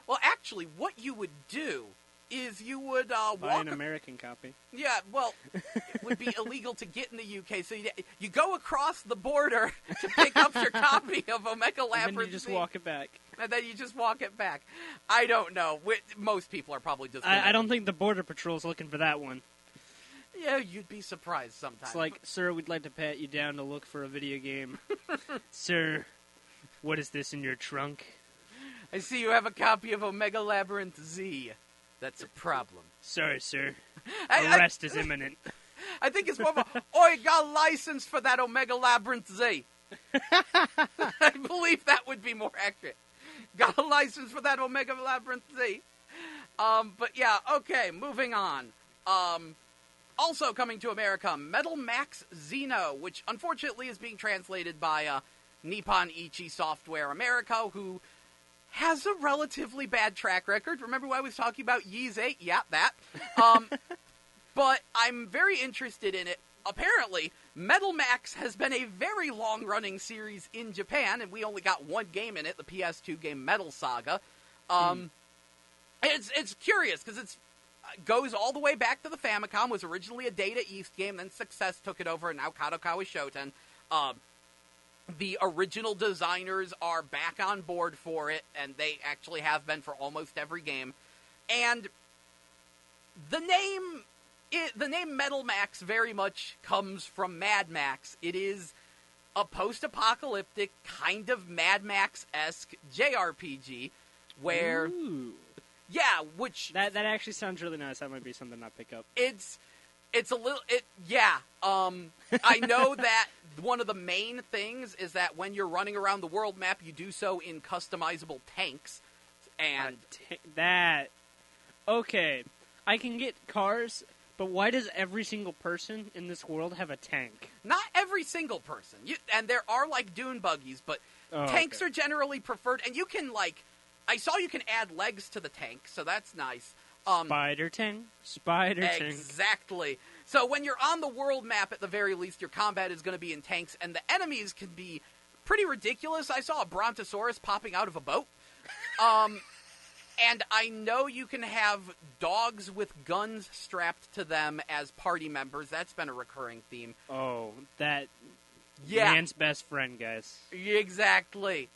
well, actually, what you would do is you would buy an American copy. Yeah, well, it would be illegal to get in the UK, so you go across the border to pick up your copy of Omega Labyrinth. And then you just walk it back. And then you just walk it back. I don't know. Most people are probably just... I don't think the Border Patrol's looking for that one. Yeah, you'd be surprised sometimes. It's like, sir, we'd like to pat you down to look for a video game. Sir, what is this in your trunk? I see you have a copy of Omega Labyrinth Z. That's a problem. Sorry, sir. Arrest is imminent. I think it's more of a, I got a license for that Omega Labyrinth Z. I believe that would be more accurate. Got a license for that Omega Labyrinth Z. But yeah, okay, moving on. Also coming to America, Metal Max Xeno, which unfortunately is being translated by Nippon Ichi Software America, who has a relatively bad track record. Remember when I was talking about Ys 8? Yeah, that. But I'm very interested in it. Apparently, Metal Max has been a very long-running series in Japan, and we only got one game in it, the PS2 game Metal Saga. It's curious, because it goes all the way back to the Famicom, was originally a Data East game, then Success took it over, and now Kadokawa Shoten. The original designers are back on board for it, and they actually have been for almost every game. And the name Metal Max very much comes from Mad Max. It is a post-apocalyptic, kind of Mad Max-esque JRPG, where... Ooh. Yeah, which... That actually sounds really nice. That might be something I'll pick up. It's a little... I know that one of the main things is that when you're running around the world map, you do so in customizable tanks. And... Okay, I can get cars, but why does every single person in this world have a tank? Not every single person. And there are, like, dune buggies, but tanks are generally preferred. And you can, like... I saw you can add legs to the tank, so that's nice. Spider tank. Exactly. So when you're on the world map, at the very least, your combat is going to be in tanks, and the enemies can be pretty ridiculous. I saw a Brontosaurus popping out of a boat. And I know you can have dogs with guns strapped to them as party members. That's been a recurring theme. Oh, that... Yeah. Man's best friend, guys. Exactly.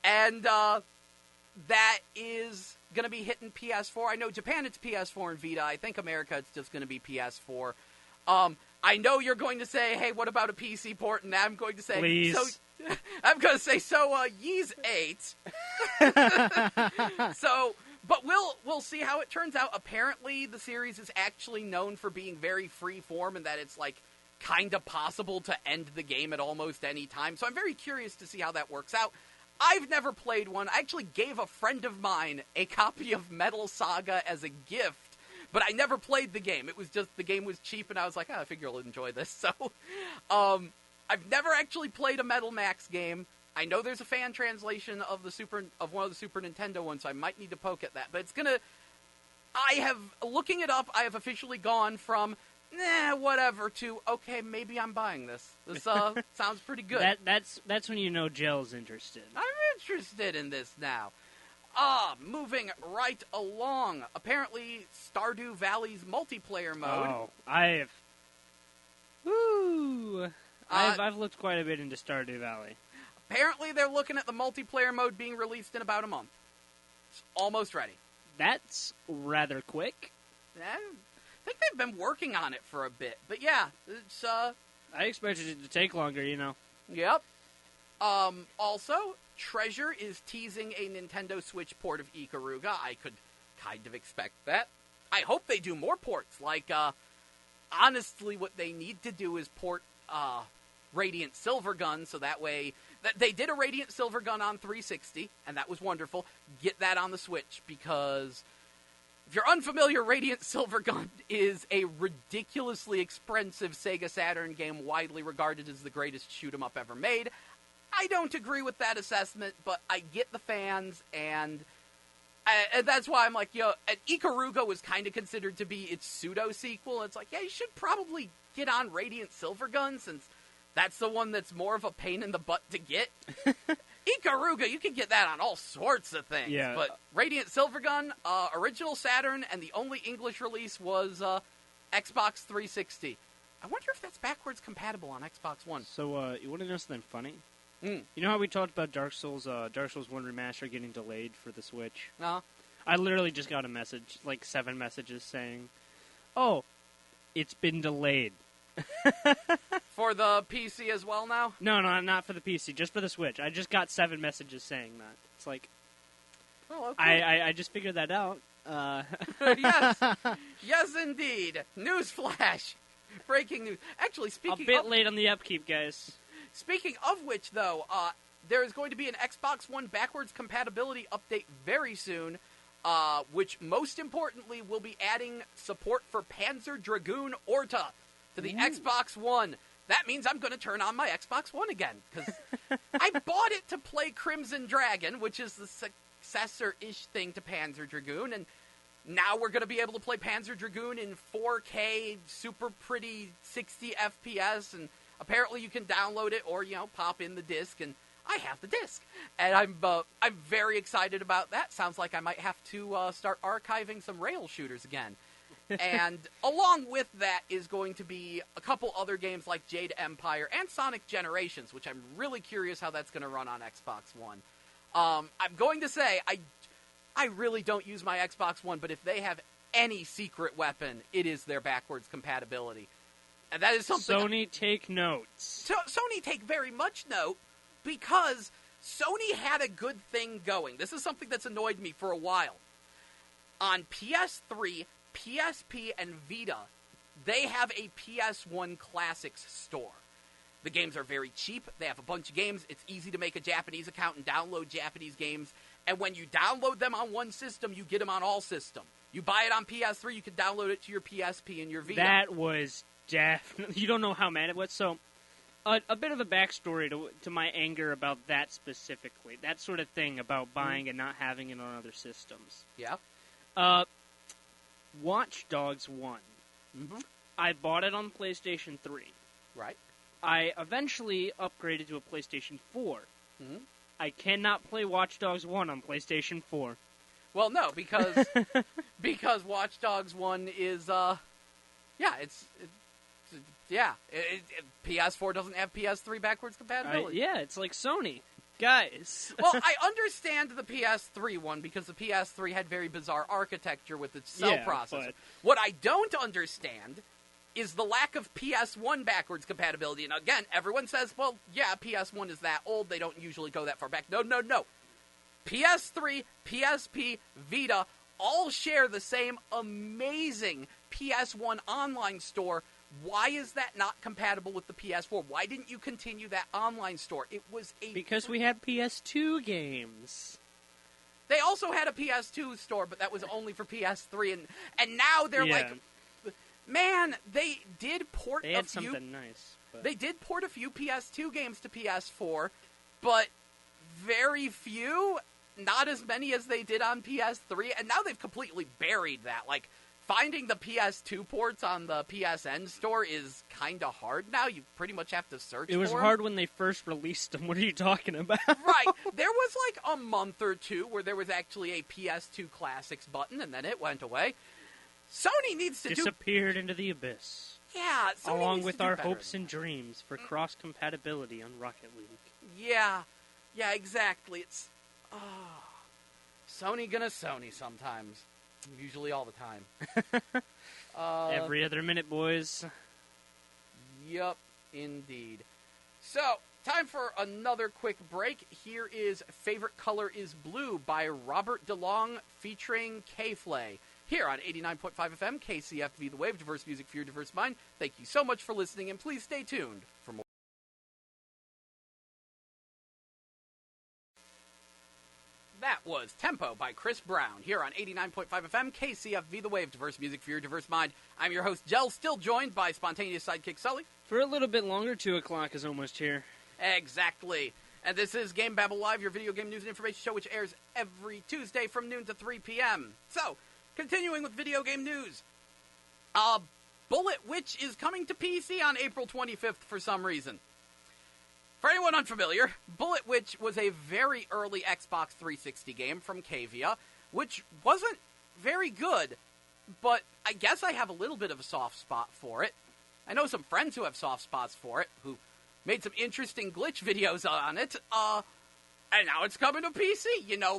And, that is going to be hitting PS4. I know Japan it's PS4 and Vita. I think America it's just going to be PS4. I know you're going to say, hey, what about a PC port? And I'm going to say... Please. Ys 8. But we'll see how it turns out. Apparently, the series is actually known for being very free-form and that it's, like, kind of possible to end the game at almost any time. So I'm very curious to see how that works out. I've never played one. I actually gave a friend of mine a copy of Metal Saga as a gift, but I never played the game. It was just, the game was cheap, and I was like, I figure I'll enjoy this. So, I've never actually played a Metal Max game. I know there's a fan translation of one of the Super Nintendo ones, so I might need to poke at that. But looking it up, I have officially gone from, whatever, to, okay, maybe I'm buying this. This sounds pretty good. That's when you know Jel's interested. I'm interested in this now. Moving right along. Apparently, Stardew Valley's multiplayer mode. I've looked quite a bit into Stardew Valley. Apparently, they're looking at the multiplayer mode being released in about a month. It's almost ready. That's rather quick. I think they've been working on it for a bit. But yeah, it's, I expected it to take longer, you know. Yep. Also, Treasure is teasing a Nintendo Switch port of Ikaruga. I could kind of expect that. I hope they do more ports. Like, honestly, what they need to do is port, Radiant Silvergun, so that way... They did a Radiant Silvergun on 360, and that was wonderful. Get that on the Switch, because... If you're unfamiliar, Radiant Silvergun is a ridiculously expensive Sega Saturn game widely regarded as the greatest shoot-'em-up ever made. I don't agree with that assessment, but I get the fans, and that's why I'm like, and Ikaruga was kind of considered to be its pseudo-sequel. It's like, yeah, you should probably get on Radiant Silvergun, since that's the one that's more of a pain in the butt to get. Ikaruga, you can get that on all sorts of things. Yeah. But Radiant Silvergun, original Saturn, and the only English release was Xbox 360. I wonder if that's backwards compatible on Xbox One. So, you want to know something funny? Mm. You know how we talked about Dark Souls 1 Remaster getting delayed for the Switch? Uh-huh. I literally just got a message, like 7 messages saying, oh, it's been delayed. For the PC as well now? No, not for the PC, just for the Switch. I just got 7 messages saying that. It's like, oh, okay. I just figured that out. Yes. Yes, indeed. Newsflash. Breaking news. Actually, speaking a bit late on the upkeep, guys. Speaking of which, though, there is going to be an Xbox One backwards compatibility update very soon, which most importantly will be adding support for Panzer Dragoon Orta to the Xbox One. That means I'm going to turn on my Xbox One again, because I bought it to play Crimson Dragon, which is the successor-ish thing to Panzer Dragoon, and now we're going to be able to play Panzer Dragoon in 4K, super pretty 60 FPS, and apparently you can download it or, pop in the disc, and I have the disc. And I'm very excited about that. Sounds like I might have to start archiving some rail shooters again. And along with that is going to be a couple other games like Jade Empire and Sonic Generations, which I'm really curious how that's going to run on Xbox One. I'm going to say, I really don't use my Xbox One, but if they have any secret weapon, it is their backwards compatibility. And that is something... Sony, take notes. Sony take very much note, because Sony had a good thing going. This is something that's annoyed me for a while. On PS3, PSP, and Vita, they have a PS1 Classics store. The games are very cheap. They have a bunch of games. It's easy to make a Japanese account and download Japanese games. And when you download them on one system, you get them on all systems. You buy it on PS3, you can download it to your PSP and your Vita. That was definitely... You don't know how mad it was. So, a bit of a backstory to my anger about that specifically. That sort of thing about buying and not having it on other systems. Yeah. Watch Dogs 1. Mm-hmm. I bought it on PlayStation 3. Right. I eventually upgraded to a PlayStation 4. Mm-hmm. I cannot play Watch Dogs 1 on PlayStation 4. Well, no, because Watch Dogs 1 is, PS4 doesn't have PS3 backwards compatibility. It's like Sony. Guys. Well, I understand the PS3 one, because the PS3 had very bizarre architecture with its cell processor. But... What I don't understand is the lack of PS1 backwards compatibility. And again, everyone says, well, yeah, PS1 is that old, they don't usually go that far back. No. PS3, PSP, Vita all share the same amazing PS1 online store. Why is that not compatible with the PS4? Why didn't you continue that online store? It was because we had PS2 games. They also had a PS2 store, but that was only for PS3, and now they're like, man, they did port they had something nice. But... They did port a few PS2 games to PS4, but very few, not as many as they did on PS3, and now they've completely buried that. Like, finding the PS2 ports on the PSN store is kind of hard now. You pretty much have to search for them. It was hard when they first released them. What are you talking about? Right. There was like a month or two where there was actually a PS2 Classics button, and then it went away. Sony needs to disappeared into the abyss. Yeah, Sony along needs with to do our better hopes and dreams for cross-compatibility on Rocket League. Yeah, exactly. It's Sony gonna Sony sometimes. Usually all the time. Every other minute, boys. Yup, indeed. So, time for another quick break. Here is Favorite Color is Blue by Robert DeLong featuring K-Flay. Here on 89.5 FM, KCFV The Wave, diverse music for your diverse mind. Thank you so much for listening, and please stay tuned for more. That was Tempo by Chris Brown, here on 89.5 FM, KCFV The Wave, diverse music for your diverse mind. I'm your host, Jell, still joined by spontaneous sidekick Sully. For a little bit longer, 2 o'clock is almost here. Exactly. And this is GameBabble Live, your video game news and information show, which airs every Tuesday from noon to 3 p.m. So, continuing with video game news. Bullet Witch is coming to PC on April 25th for some reason. For anyone unfamiliar, Bullet Witch was a very early Xbox 360 game from Cavia, which wasn't very good, but I guess I have a little bit of a soft spot for it. I know some friends who have soft spots for it, who made some interesting glitch videos on it, and now it's coming to PC,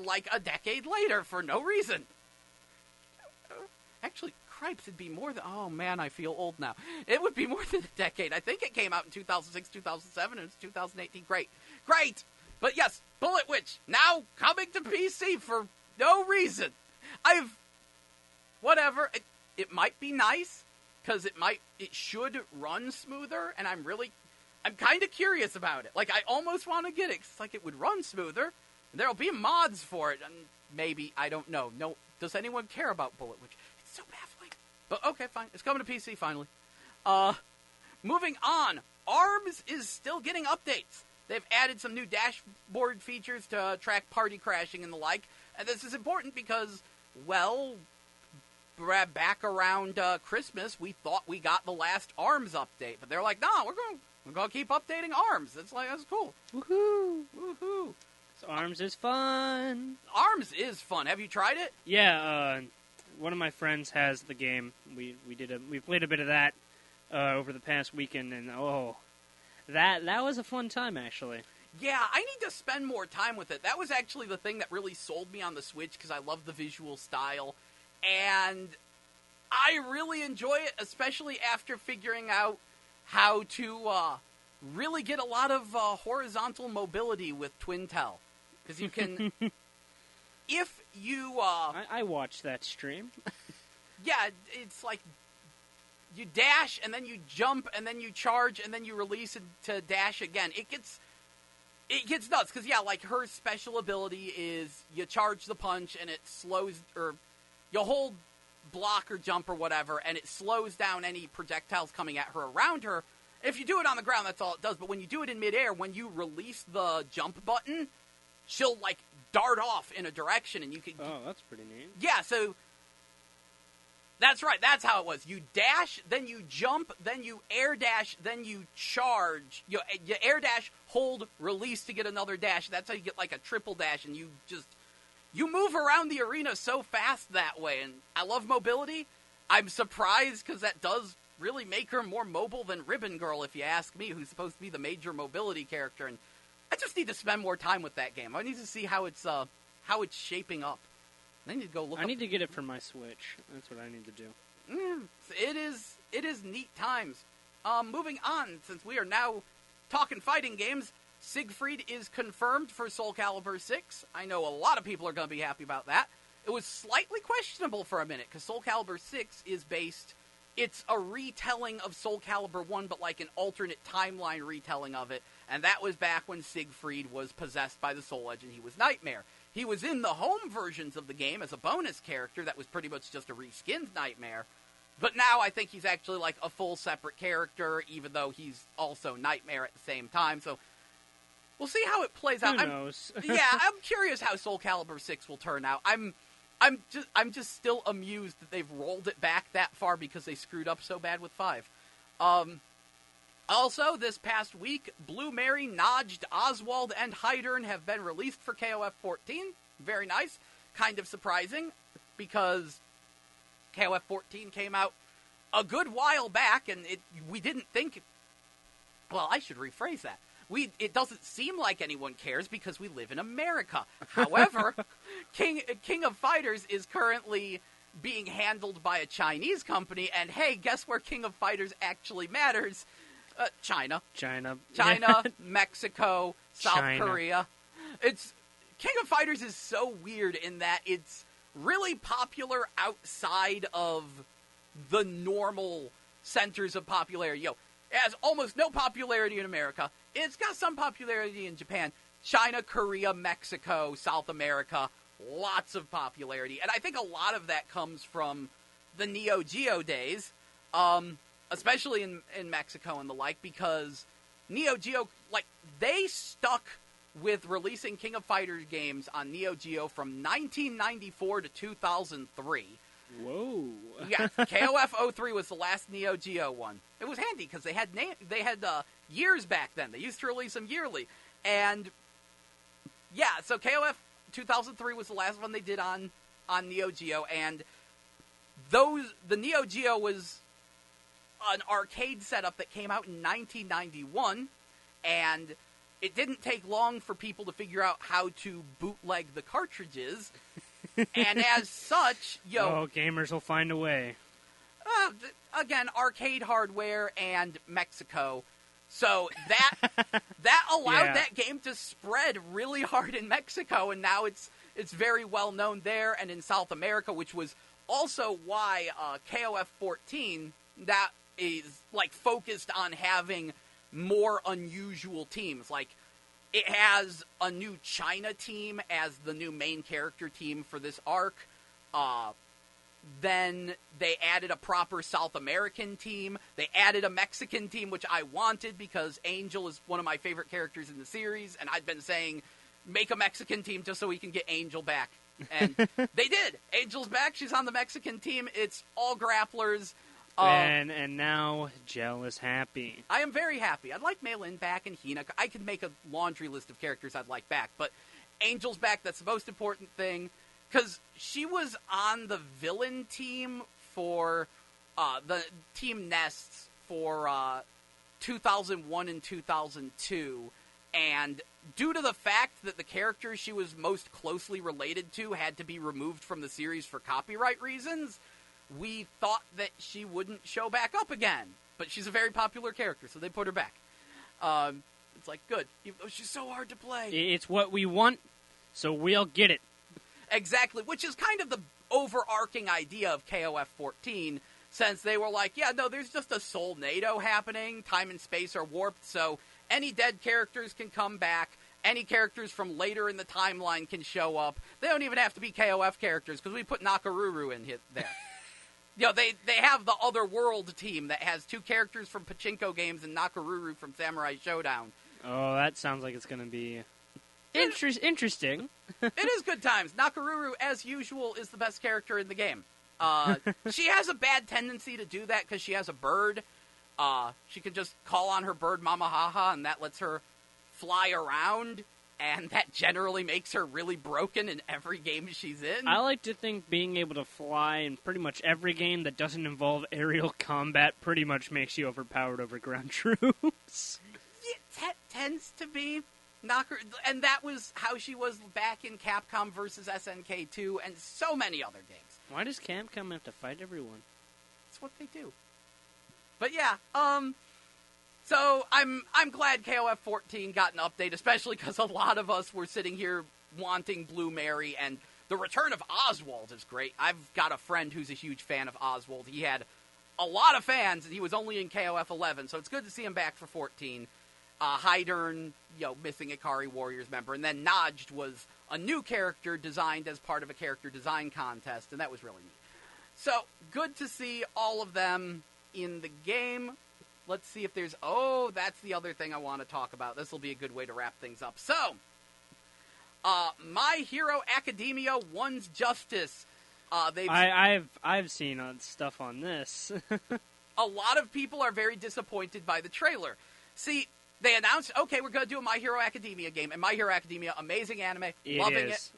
like a decade later for no reason. Actually, cripes, it'd be more than... Oh, man, I feel old now. It would be more than a decade. I think it came out in 2006, 2007, and it's 2018. Great. But yes, Bullet Witch, now coming to PC for no reason. Whatever. It might be nice, because it should run smoother, and I'm kind of curious about it. Like, I almost want to get it, 'cause it's like it would run smoother, and there'll be mods for it, and maybe, I don't know. No, does anyone care about Bullet Witch? It's so baffling. But okay, fine. It's coming to PC, finally. Moving on. ARMS is still getting updates. They've added some new dashboard features to track party crashing and the like, and this is important because, well, back around Christmas, we thought we got the last ARMS update, but they're like, no, we're going to keep updating ARMS. That's cool. Woohoo! So ARMS is fun. ARMS is fun. Have you tried it? Yeah, one of my friends has the game. We played a bit of that over the past weekend, and that was a fun time, actually. Yeah, I need to spend more time with it. That was actually the thing that really sold me on the Switch, because I love the visual style, and I really enjoy it, especially after figuring out how to really get a lot of horizontal mobility with Twintel. Because you can... If you... I watched that stream. Yeah, it's like... You dash, and then you jump, and then you charge, and then you release to dash again. It gets nuts, because, yeah, like, her special ability is you charge the punch, and it slows... Or you hold block or jump or whatever, and it slows down any projectiles coming at her around her. If you do it on the ground, that's all it does. But when you do it in midair, when you release the jump button, she'll, like, dart off in a direction, and you can... Oh, that's pretty neat. Yeah, so... That's right, that's how it was. You dash, then you jump, then you air dash, then you charge. You air dash, hold, release to get another dash. That's how you get, like, a triple dash, and you move around the arena so fast that way, and I love mobility. I'm surprised, because that does really make her more mobile than Ribbon Girl, if you ask me, who's supposed to be the major mobility character, and I just need to spend more time with that game. I need to see how it's shaping up. I need to go look. I need to get it for my Switch. That's what I need to do. It is neat times. Moving on, since we are now talking fighting games, Siegfried is confirmed for Soul Calibur 6. I know a lot of people are going to be happy about that. It was slightly questionable for a minute, because Soul Calibur 6 is it's a retelling of Soul Calibur 1, but like an alternate timeline retelling of it, and that was back when Siegfried was possessed by the Soul Edge and he was Nightmare. He was in the home versions of the game as a bonus character that was pretty much just a reskinned Nightmare, but now I think he's actually like a full separate character, even though he's also Nightmare at the same time, so we'll see how it plays out. Who knows? Yeah, I'm curious how Soul Calibur 6 will turn out. I'm just still amused that they've rolled it back that far because they screwed up so bad with 5. Also, this past week, Blue Mary, Najd, Oswald, and Hydern have been released for KOF 14. Very nice. Kind of surprising, because KOF 14 came out a good while back, and we didn't think... Well, I should rephrase that. It doesn't seem like anyone cares because we live in America. However, King of Fighters is currently being handled by a Chinese company, and hey, guess where King of Fighters actually matters? China, Mexico, South Korea. King of Fighters is so weird in that it's really popular outside of the normal centers of popularity. It has almost no popularity in America. It's got some popularity in Japan. China, Korea, Mexico, South America, lots of popularity. And I think a lot of that comes from the Neo Geo days, especially in Mexico and the like, because Neo Geo, they stuck with releasing King of Fighters games on Neo Geo from 1994 to 2003. Whoa. Yeah, KOF 03 was the last Neo Geo one. It was handy because they had years back then. They used to release them yearly. And yeah, so KOF 2003 was the last one they did on Neo Geo, and the Neo Geo was an arcade setup that came out in 1991, and it didn't take long for people to figure out how to bootleg the cartridges, and as such, gamers will find a way. Again, arcade hardware and Mexico. So that allowed that game to spread really hard in Mexico, and now it's very well known there and in South America, which was also why KOF 14 that is focused on having more unusual teams. It has a new China team as the new main character team for this arc. Then they added a proper South American team. They added a Mexican team, which I wanted because Angel is one of my favorite characters in the series, and I'd been saying, make a Mexican team just so we can get Angel back. And they did. Angel's back. She's on the Mexican team. It's all grapplers. And now Jell is happy. I am very happy. I'd like Mei Lin back and Hina. I could make a laundry list of characters I'd like back, but Angel's back. That's the most important thing. Because she was on the villain team for the Team Nests for 2001 and 2002, and due to the fact that the character she was most closely related to had to be removed from the series for copyright reasons, we thought that she wouldn't show back up again. But she's a very popular character, so they put her back. It's good, even though she's so hard to play. It's what we want, so we'll get it. Exactly, which is kind of the overarching idea of KOF 14, since they were there's just a Soulnado happening, time and space are warped, so any dead characters can come back, any characters from later in the timeline can show up. They don't even have to be KOF characters, because we put Nakaruru in there. They have the Other World team that has 2 characters from Pachinko games and Nakaruru from Samurai Showdown. Oh, that sounds like it's going to be interesting. It is good times. Nakaruru, as usual, is the best character in the game. She has a bad tendency to do that because she has a bird. She can just call on her bird Mama Haha, and that lets her fly around, and that generally makes her really broken in every game she's in. I like to think being able to fly in pretty much every game that doesn't involve aerial combat pretty much makes you overpowered over ground troops. It tends to be. And that was how she was back in Capcom vs. SNK 2 and so many other games. Why does Capcom have to fight everyone? That's what they do. But yeah, so I'm glad KOF 14 got an update, especially because a lot of us were sitting here wanting Blue Mary, and the return of Oswald is great. I've got a friend who's a huge fan of Oswald. He had a lot of fans, and he was only in KOF 11, so it's good to see him back for 14. Hydern, missing Ikari Warriors member, and then Najd was a new character designed as part of a character design contest, and that was really neat. So, good to see all of them in the game. Let's see if there's... Oh, that's the other thing I want to talk about. This will be a good way to wrap things up. So, My Hero Academia One's Justice. I've seen stuff on this. A lot of people are very disappointed by the trailer. See... They announced, okay, we're going to do a My Hero Academia game, and My Hero Academia, amazing anime, loving it.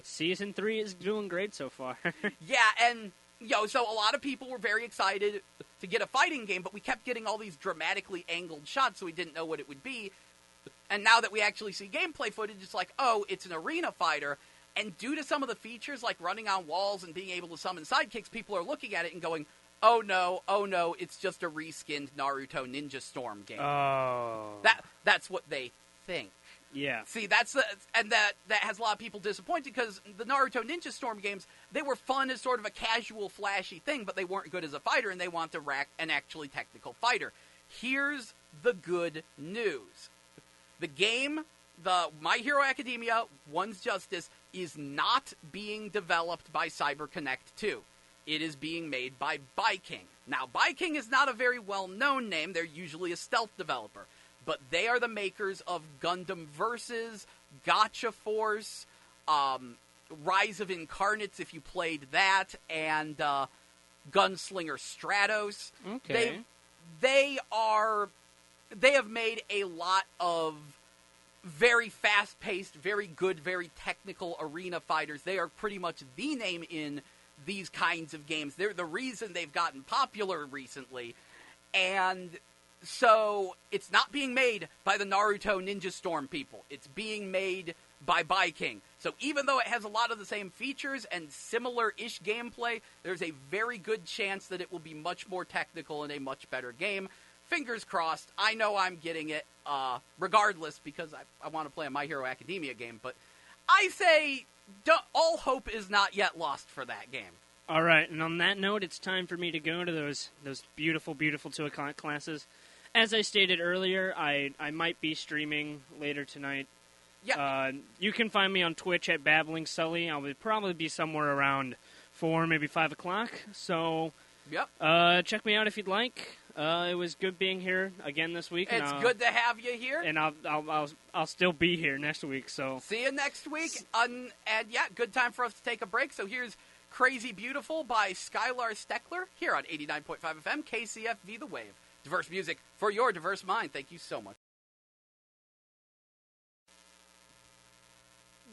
Season 3 is doing great so far. Yeah, and, so a lot of people were very excited to get a fighting game, but we kept getting all these dramatically angled shots, so we didn't know what it would be. And now that we actually see gameplay footage, it's oh, it's an arena fighter. And due to some of the features, like running on walls and being able to summon sidekicks, people are looking at it and going, oh no, it's just a reskinned Naruto Ninja Storm game. Oh. That's what they think. Yeah. See, that has a lot of people disappointed, because the Naruto Ninja Storm games, they were fun as sort of a casual, flashy thing, but they weren't good as a fighter, and they want an actually technical fighter. Here's the good news. The game, the My Hero Academia, One's Justice, is not being developed by CyberConnect 2. It is being made by Viking. Now, Viking is not a very well-known name. They're usually a stealth developer. But they are the makers of Gundam Versus, Gotcha Force, Rise of Incarnates, if you played that, and Gunslinger Stratos. Okay. They have made a lot of very fast-paced, very good, very technical arena fighters. They are pretty much the name in these kinds of games. They're the reason they've gotten popular recently. And so it's not being made by the Naruto Ninja Storm people. It's being made by Viking. So even though it has a lot of the same features and similar-ish gameplay, there's a very good chance that it will be much more technical and a much better game. Fingers crossed. I know I'm getting it regardless, because I want to play a My Hero Academia game. But I say all hope is not yet lost for that game. All right, and on that note, it's time for me to go to those beautiful, beautiful 2 o'clock classes. As I stated earlier, I might be streaming later tonight. Yeah. You can find me on Twitch at Babbling Sully. I'll probably be somewhere around 4, maybe 5 o'clock. So, yep. Check me out if you'd like. It was good being here again this week. It's good to have you here. And I'll still be here next week. So see you next week. And yeah, good time for us to take a break. So here's Crazy Beautiful by Skylar Steckler here on 89.5 FM KCFV The Wave. Diverse music for your diverse mind. Thank you so much.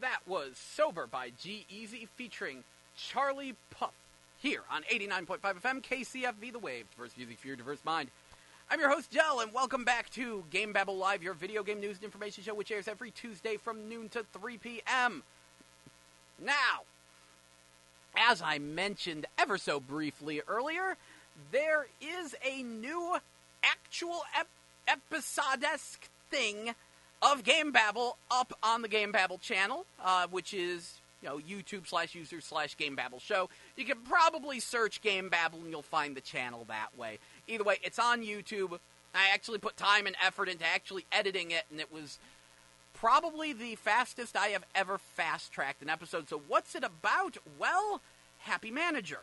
That was Sober by G-Eazy featuring Charlie Puth here on 89.5 FM KCFV The Wave. Diverse music for your diverse mind. I'm your host, Jell, and welcome back to GameBabble Live, your video game news and information show, which airs every Tuesday from noon to 3 p.m. Now, as I mentioned ever so briefly earlier, there is a new actual episode-esque thing of GameBabble up on the GameBabble channel, which is, YouTube/user/GameBabble show. You can probably search GameBabble and you'll find the channel that way. Either way, it's on YouTube. I actually put time and effort into actually editing it, and it was probably the fastest I have ever fast-tracked an episode. So what's it about? Well, Happy Manager.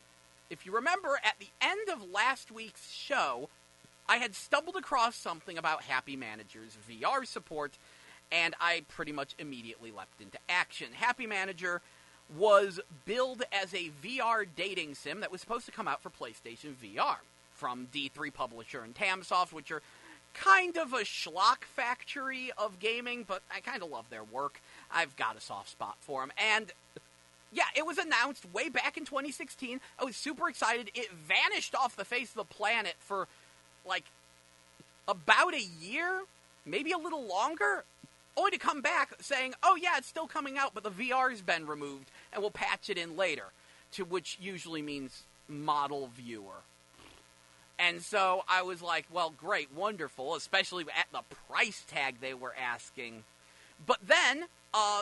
If you remember, at the end of last week's show, I had stumbled across something about Happy Manager's VR support, and I pretty much immediately leapt into action. Happy Manager was billed as a VR dating sim that was supposed to come out for PlayStation VR from D3 Publisher and Tamsoft, which are kind of a schlock factory of gaming, but I kind of love their work. I've got a soft spot for them. And yeah, it was announced way back in 2016. I was super excited. It vanished off the face of the planet for, like, about a year, maybe a little longer, only to come back saying, oh yeah, it's still coming out, but the VR's been removed, and we'll patch it in later, to which usually means model viewer. And so I was like, well, great, wonderful, especially at the price tag they were asking. But then,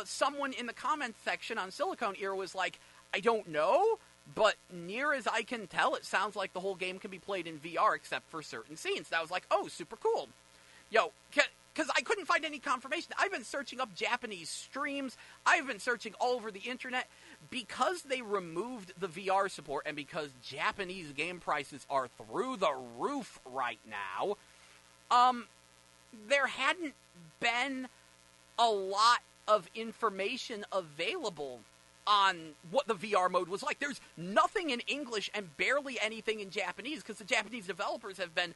someone in the comments section on Silicone Ear was like, I don't know, but near as I can tell, it sounds like the whole game can be played in VR except for certain scenes. And I was like, oh, super cool. Because I couldn't find any confirmation. I've been searching up Japanese streams. I've been searching all over the internet. Because they removed the VR support and because Japanese game prices are through the roof right now, there hadn't been a lot of information available on what the VR mode was like. There's nothing in English and barely anything in Japanese because the Japanese developers have been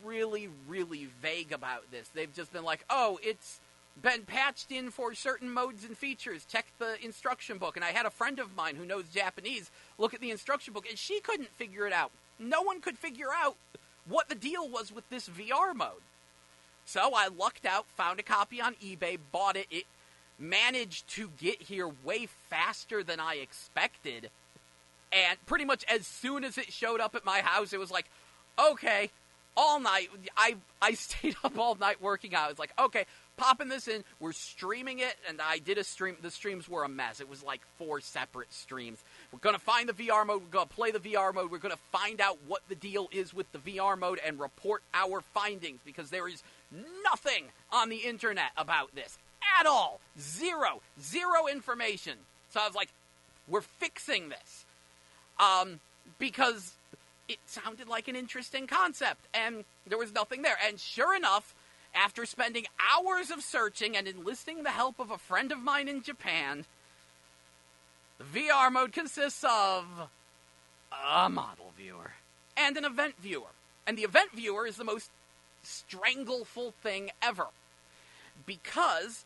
really, really vague about this. They've just been like, oh, it's been patched in for certain modes and features. Check the instruction book. And I had a friend of mine who knows Japanese look at the instruction book, and she couldn't figure it out. No one could figure out what the deal was with this VR mode. So I lucked out, found a copy on eBay, bought it. It managed to get here way faster than I expected. And pretty much as soon as it showed up at my house, it was like, okay, all night. I stayed up all night working out. It's like, okay, popping this in. We're streaming it, and I did a stream. The streams were a mess. It was like 4 separate streams. We're going to find the VR mode. We're going to play the VR mode. We're going to find out what the deal is with the VR mode and report our findings, because there is nothing on the internet about this at all. Zero information. So I was like, we're fixing this. Because it sounded like an interesting concept, and there was nothing there. And sure enough, after spending hours of searching and enlisting the help of a friend of mine in Japan, the VR mode consists of a model viewer and an event viewer. And the event viewer is the most strangleful thing ever, because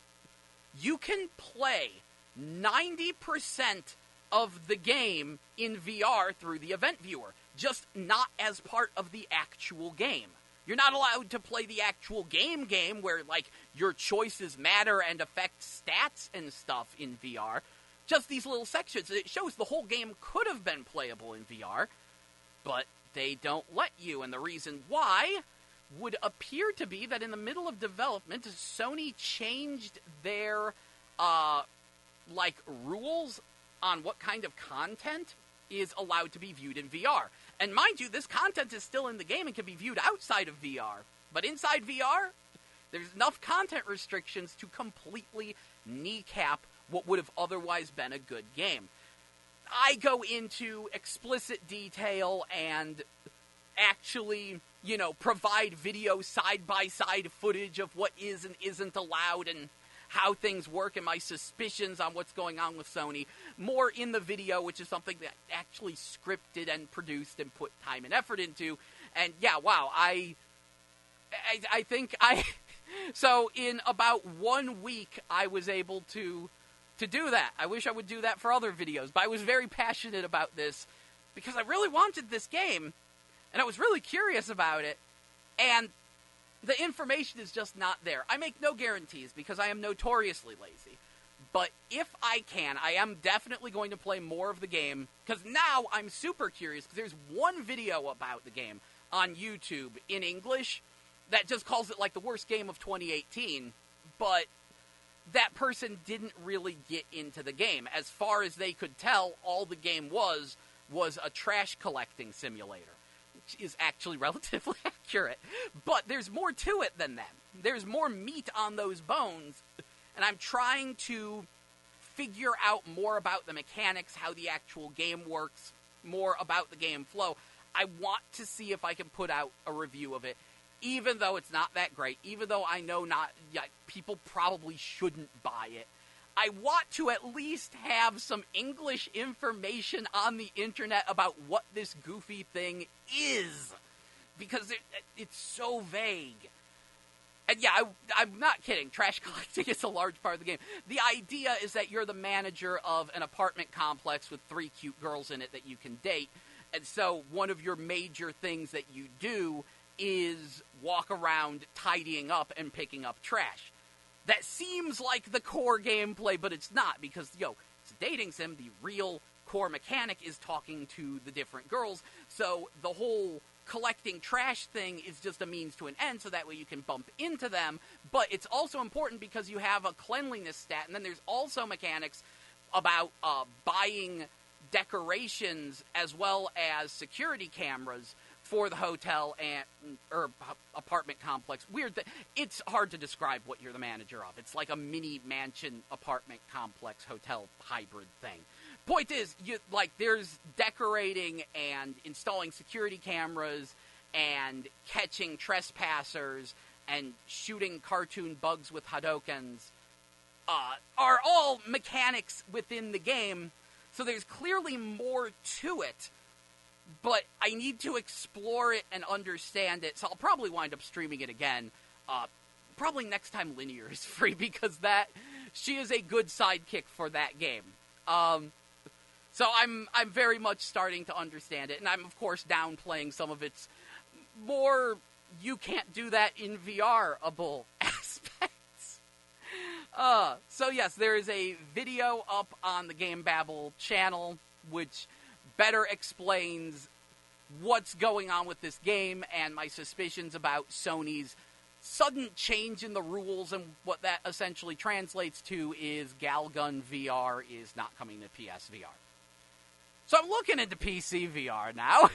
you can play 90% of the game in VR through the event viewer, just not as part of the actual game. You're not allowed to play the actual game where, like, your choices matter and affect stats and stuff in VR. Just these little sections. It shows the whole game could have been playable in VR, but they don't let you, and the reason why would appear to be that in the middle of development, Sony changed their, rules on what kind of content is allowed to be viewed in VR. And mind you, this content is still in the game and can be viewed outside of VR. But inside VR, there's enough content restrictions to completely kneecap what would have otherwise been a good game. I go into explicit detail and actually, provide video side-by-side footage of what is and isn't allowed and how things work and my suspicions on what's going on with Sony, more in the video, which is something that actually scripted and produced and put time and effort into. And yeah, wow, I think so in about 1 week, I was able to do that. I wish I would do that for other videos, but I was very passionate about this because I really wanted this game, and I was really curious about it, and the information is just not there. I make no guarantees because I am notoriously lazy. But if I can, I am definitely going to play more of the game, because now I'm super curious, because there's one video about the game on YouTube in English that just calls it like the worst game of 2018, but that person didn't really get into the game. As far as they could tell, all the game was a trash collecting simulator, which is actually relatively accurate. But there's more to it than that. There's more meat on those bones, and I'm trying to figure out more about the mechanics, how the actual game works, more about the game flow. I want to see if I can put out a review of it, even though it's not that great, even though I know people probably shouldn't buy it. I want to at least have some English information on the internet about what this goofy thing is, because it's so vague. And yeah, I'm not kidding. Trash collecting is a large part of the game. The idea is that you're the manager of an apartment complex with 3 cute girls in it that you can date, and so one of your major things that you do is walk around tidying up and picking up trash. That seems like the core gameplay, but it's not, because, it's a dating sim. The real core mechanic is talking to the different girls, so the whole collecting trash thing is just a means to an end, so that way you can bump into them, but it's also important because you have a cleanliness stat, and then there's also mechanics about buying decorations as well as security cameras for the hotel or apartment complex. Weird that it's hard to describe what you're the manager of. It's like a mini mansion apartment complex hotel hybrid thing. Point is, there's decorating and installing security cameras and catching trespassers and shooting cartoon bugs with Hadokens are all mechanics within the game. So there's clearly more to it, but I need to explore it and understand it, so I'll probably wind up streaming it again. Probably next time Linear is free, because she is a good sidekick for that game. So I'm very much starting to understand it, and I'm of course downplaying some of its more you can't do that in VR-able aspects. So yes, there is a video up on the GameBabble channel which better explains what's going on with this game and my suspicions about Sony's sudden change in the rules, and what that essentially translates to is Galgun VR is not coming to PSVR. So I'm looking into PC VR now.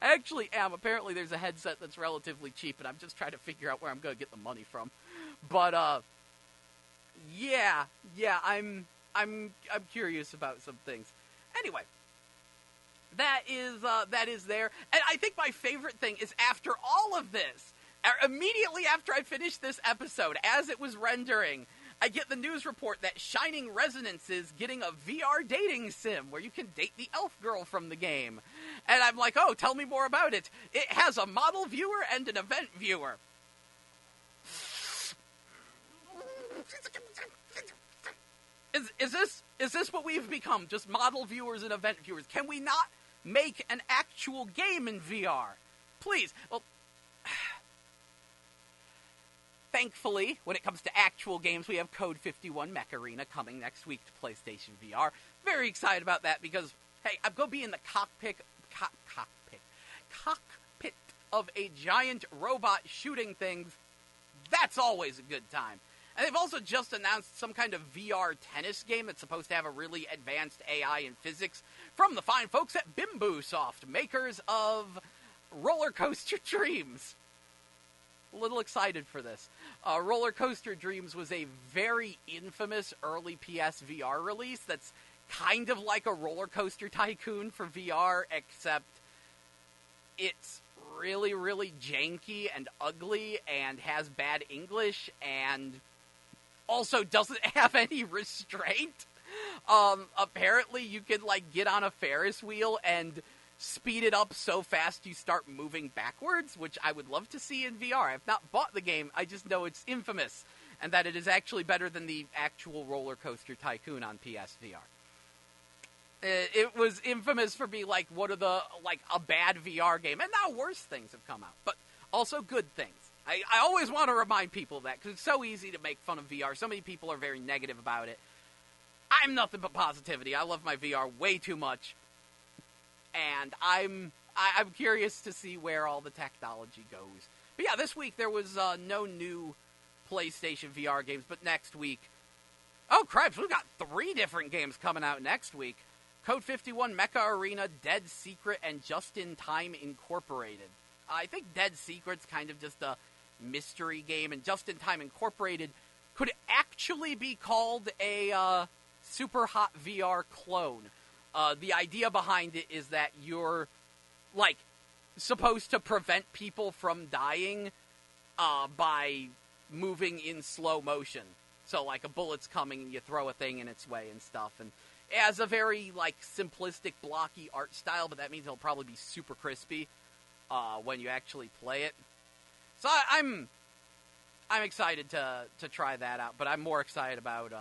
I actually am. Apparently there's a headset that's relatively cheap, and I'm just trying to figure out where I'm going to get the money from. But, yeah, I'm curious about some things. Anyway, that is there. And I think my favorite thing is after all of this, immediately after I finished this episode, as it was rendering, I get the news report that Shining Resonance is getting a VR dating sim where you can date the elf girl from the game. And I'm like, oh, tell me more about it. It has a model viewer and an event viewer. Is this what we've become? Just model viewers and event viewers? Can we not make an actual game in VR? Please. Well, thankfully, when it comes to actual games, we have Code 51 Mech Arena coming next week to PlayStation VR. Very excited about that because, hey, I'm going to be in the cockpit of a giant robot shooting things. That's always a good time. And they've also just announced some kind of VR tennis game that's supposed to have a really advanced AI and physics from the fine folks at Bimbo Soft, makers of Roller Coaster Dreams. A little excited for this. Roller Coaster Dreams was a very infamous early PSVR release that's kind of like a Roller Coaster Tycoon for VR, except it's really, really janky and ugly and has bad English and also doesn't have any restraint. Apparently you can, get on a Ferris wheel and speed it up so fast you start moving backwards, which I would love to see in VR. I've not bought the game, I just know it's infamous, and that it is actually better than the actual Roller Coaster Tycoon on PSVR. It was infamous for being, one of the, a bad VR game, and now worse things have come out, but also good things. I always want to remind people of that, because it's so easy to make fun of VR. So many people are very negative about it. I'm nothing but positivity. I love my VR way too much. And I'm curious to see where all the technology goes. But yeah, this week there was no new PlayStation VR games, but next week... Oh, cripes, we've got 3 different games coming out next week. Code 51, Mecha Arena, Dead Secret, and Just in Time Incorporated. I think Dead Secret's kind of just a mystery game, and Just in Time Incorporated could actually be called a Super Hot VR clone. The idea behind it is that you're, supposed to prevent people from dying by moving in slow motion. So, a bullet's coming and you throw a thing in its way and stuff. And it has a very, simplistic, blocky art style, but that means it'll probably be super crispy when you actually play it. So I'm excited to try that out, but I'm more excited about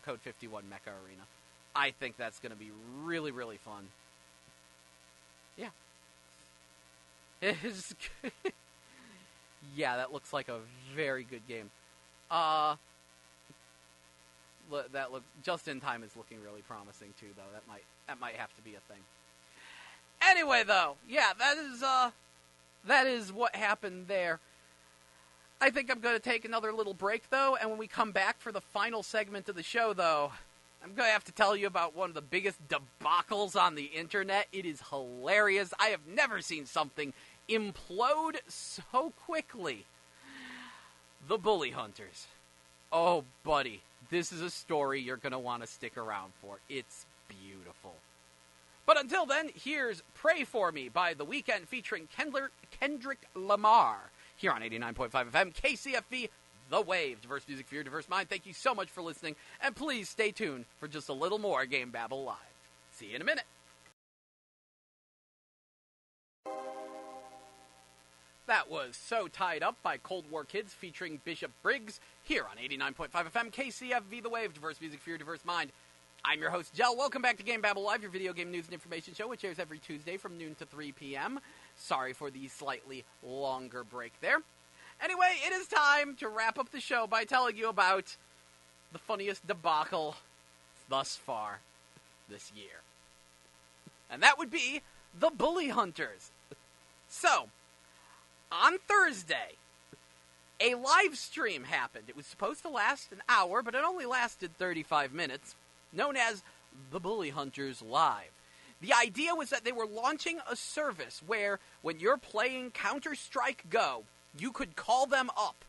Code 51 Mecha Arena. I think that's going to be really, really fun. Yeah. Yeah, that looks like a very good game. Just in Time is looking really promising too, though. That might have to be a thing. Anyway, though, yeah, that is what happened there. I think I'm going to take another little break, though, and when we come back for the final segment of the show, though, I'm going to have to tell you about one of the biggest debacles on the internet. It is hilarious. I have never seen something implode so quickly. The Bully Hunters. Oh, buddy, this is a story you're going to want to stick around for. It's beautiful. But until then, here's Pray For Me by The Weeknd featuring Kendrick Lamar here on 89.5 FM KCFV The Wave. Diverse music for your diverse mind. Thank you so much for listening, and please stay tuned for just a little more GameBabble Live. See you in a minute. That was So Tied Up by Cold War Kids featuring Bishop Briggs here on 89.5 FM KCFV The Wave. Diverse music for your diverse mind. I'm your host, Jell. Welcome back to GameBabble Live, your video game news and information show, which airs every Tuesday from noon to 3 p.m. Sorry for the slightly longer break there. Anyway, it is time to wrap up the show by telling you about the funniest debacle thus far this year. And that would be the Bully Hunters. So, on Thursday, a live stream happened. It was supposed to last an hour, but it only lasted 35 minutes, known as the Bully Hunters Live. The idea was that they were launching a service where, when you're playing Counter-Strike Go, you could call them up,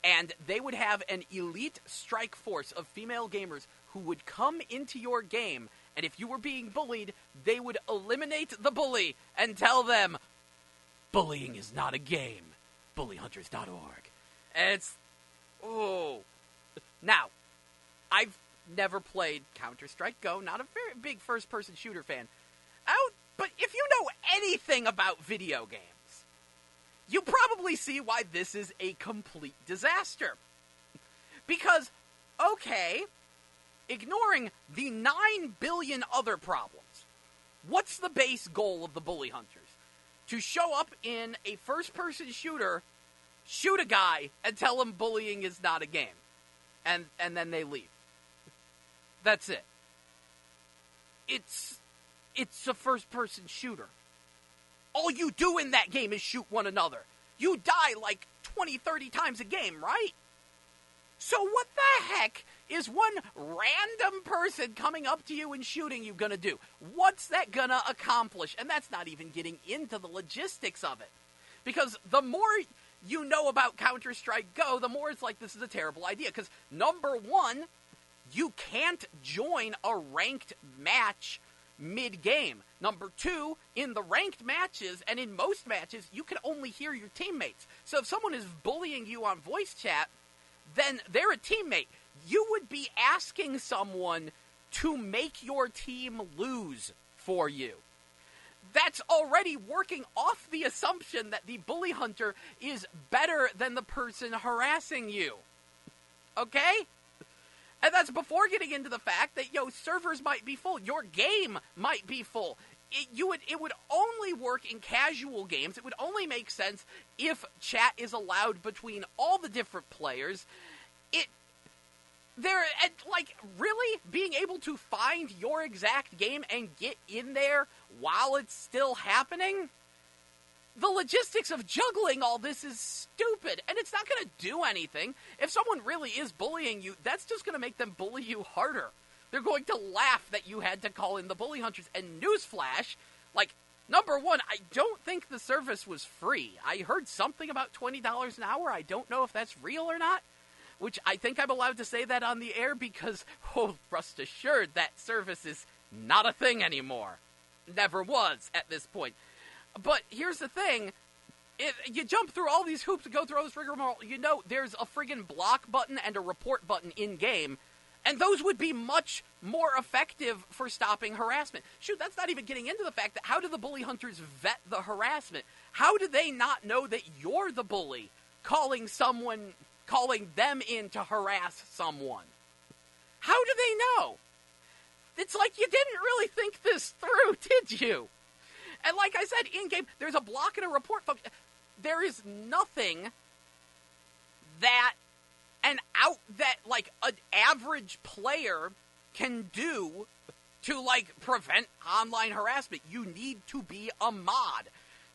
and they would have an elite strike force of female gamers who would come into your game, and if you were being bullied, they would eliminate the bully and tell them, bullying is not a game. BullyHunters.org. And it's... oh. Now, I've never played Counter-Strike Go, not a very big first-person shooter fan. But if you know anything about video games, you probably see why this is a complete disaster. Because, okay, ignoring the 9 billion other problems, what's the base goal of the Bully Hunters? To show up in a first-person shooter, shoot a guy, and tell him bullying is not a game. And then they leave. That's it. It's a first-person shooter. All you do in that game is shoot one another. You die like 20, 30 times a game, right? So what the heck is one random person coming up to you and shooting you gonna do? What's that gonna accomplish? And that's not even getting into the logistics of it. Because the more you know about Counter-Strike Go, the more it's like this is a terrible idea. Because number one, you can't join a ranked match mid-game. Number two, in the ranked matches, and in most matches, you can only hear your teammates. So if someone is bullying you on voice chat, then they're a teammate. You would be asking someone to make your team lose for you. That's already working off the assumption that the bully hunter is better than the person harassing you. Okay? And that's before getting into the fact that, servers might be full. Your game might be full. It would only work in casual games. It would only make sense if chat is allowed between all the different players. Really being able to find your exact game and get in there while it's still happening? The logistics of juggling all this is stupid, and it's not going to do anything. If someone really is bullying you, that's just going to make them bully you harder. They're going to laugh that you had to call in the bully hunters. And newsflash, number one, I don't think the service was free. I heard something about $20 an hour. I don't know if that's real or not, which I think I'm allowed to say that on the air because, rest assured, that service is not a thing anymore. Never was at this point. But here's the thing, if you jump through all these hoops and go through all this rigmarole, there's a friggin' block button and a report button in-game, and those would be much more effective for stopping harassment. Shoot, that's not even getting into the fact that how do the bully hunters vet the harassment? How do they not know that you're the bully calling them in to harass someone? How do they know? It's like you didn't really think this through, did you? And like I said, in-game, there's a block and a report function. There is nothing that an average player can do to, prevent online harassment. You need to be a mod.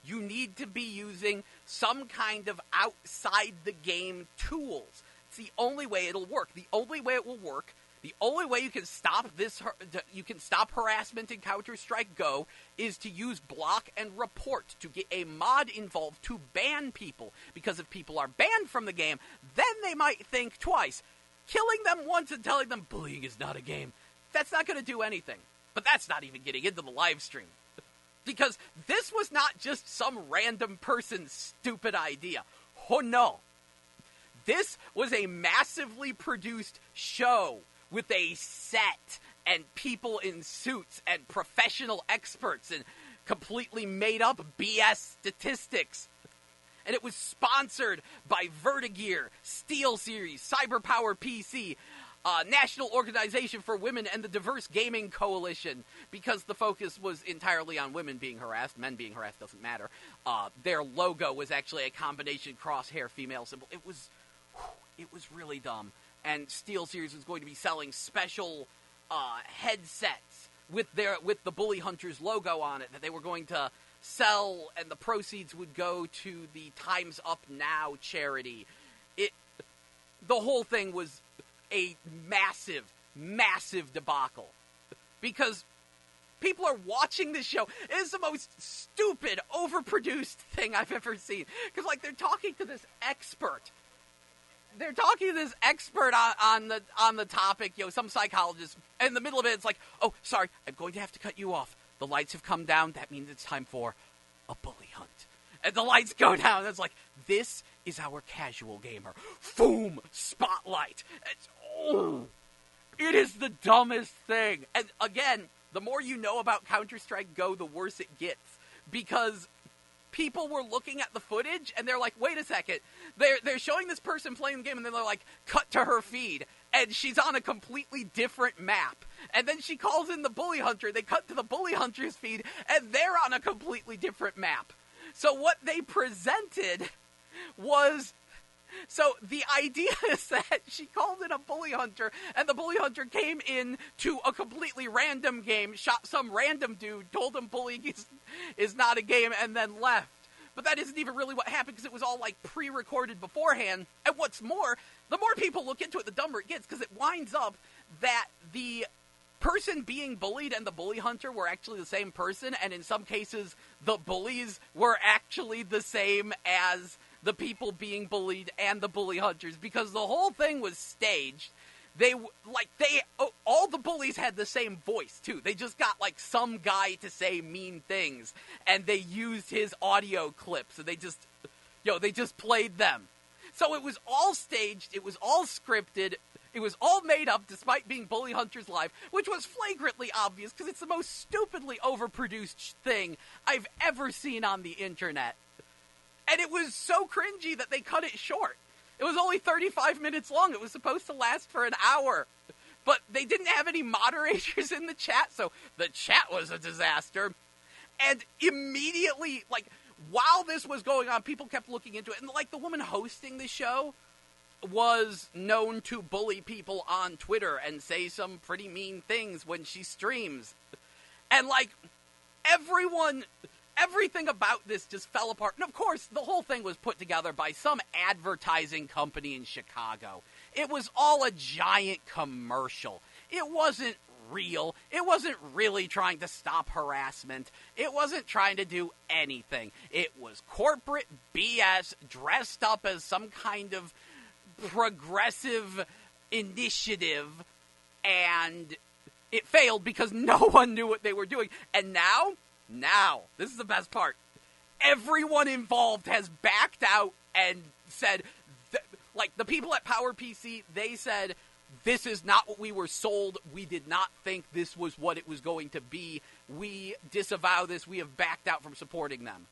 You need to be using some kind of outside-the-game tools. It's the only way it'll work. The only way it will work, the only way you can stop harassment in Counter-Strike Go is to use block and report, to get a mod involved to ban people. Because if people are banned from the game, then they might think twice. Killing them once and telling them bullying is not a game, that's not going to do anything. But that's not even getting into the live stream. Because this was not just some random person's stupid idea. Oh no. This was a massively produced show with a set and people in suits and professional experts and completely made up BS statistics. And it was sponsored by Vertigear, SteelSeries, CyberPower PC, National Organization for Women and the Diverse Gaming Coalition, because the focus was entirely on women being harassed. Men being harassed doesn't matter. Their logo was actually a combination crosshair female symbol. It was really dumb. And SteelSeries was going to be selling special headsets with the Bully Hunters logo on it that they were going to sell, and the proceeds would go to the Time's Up Now charity. The whole thing was a massive, massive debacle. Because people are watching this show. It is the most stupid, overproduced thing I've ever seen. Because, like, they're talking to this expert. They're talking to this expert on the topic, some psychologist. And in the middle of it, it's like, oh, sorry, I'm going to have to cut you off. The lights have come down. That means it's time for a bully hunt. And the lights go down. And it's like, this is our casual gamer. Boom! Spotlight. It is the dumbest thing. And again, the more you know about Counter-Strike Go, the worse it gets. Because people were looking at the footage, and they're like, wait a second. They're showing this person playing the game, and then they're like, cut to her feed. And she's on a completely different map. And then she calls in the Bully Hunter. They cut to the Bully Hunter's feed, and they're on a completely different map. So what they presented was... So the idea is that she called in a Bully Hunter, and the Bully Hunter came in to a completely random game, shot some random dude, told him bullying is not a game, and then left. But that isn't even really what happened, because it was all, like, pre-recorded beforehand. And what's more, the more people look into it, the dumber it gets, because it winds up that the person being bullied and the Bully Hunter were actually the same person, and in some cases, the bullies were actually the same as the people being bullied and the Bully Hunters, because the whole thing was staged. All the bullies had the same voice, too. They just got, like, some guy to say mean things, and they used his audio clips, and they just played them. So it was all staged, it was all scripted, it was all made up despite being Bully Hunters Live, which was flagrantly obvious, because it's the most stupidly overproduced thing I've ever seen on the internet. And it was so cringy that they cut it short. It was only 35 minutes long. It was supposed to last for an hour. But they didn't have any moderators in the chat, so the chat was a disaster. And immediately, like, while this was going on, people kept looking into it. And, like, the woman hosting the show was known to bully people on Twitter and say some pretty mean things when she streams. And, like, everything about this just fell apart. And of course, the whole thing was put together by some advertising company in Chicago. It was all a giant commercial. It wasn't real. It wasn't really trying to stop harassment. It wasn't trying to do anything. It was corporate BS dressed up as some kind of progressive initiative, and it failed because no one knew what they were doing. And now, this is the best part. Everyone involved has backed out and said, like the people at PowerPC, they said, this is not what we were sold. We did not think this was what it was going to be. We disavow this. We have backed out from supporting them.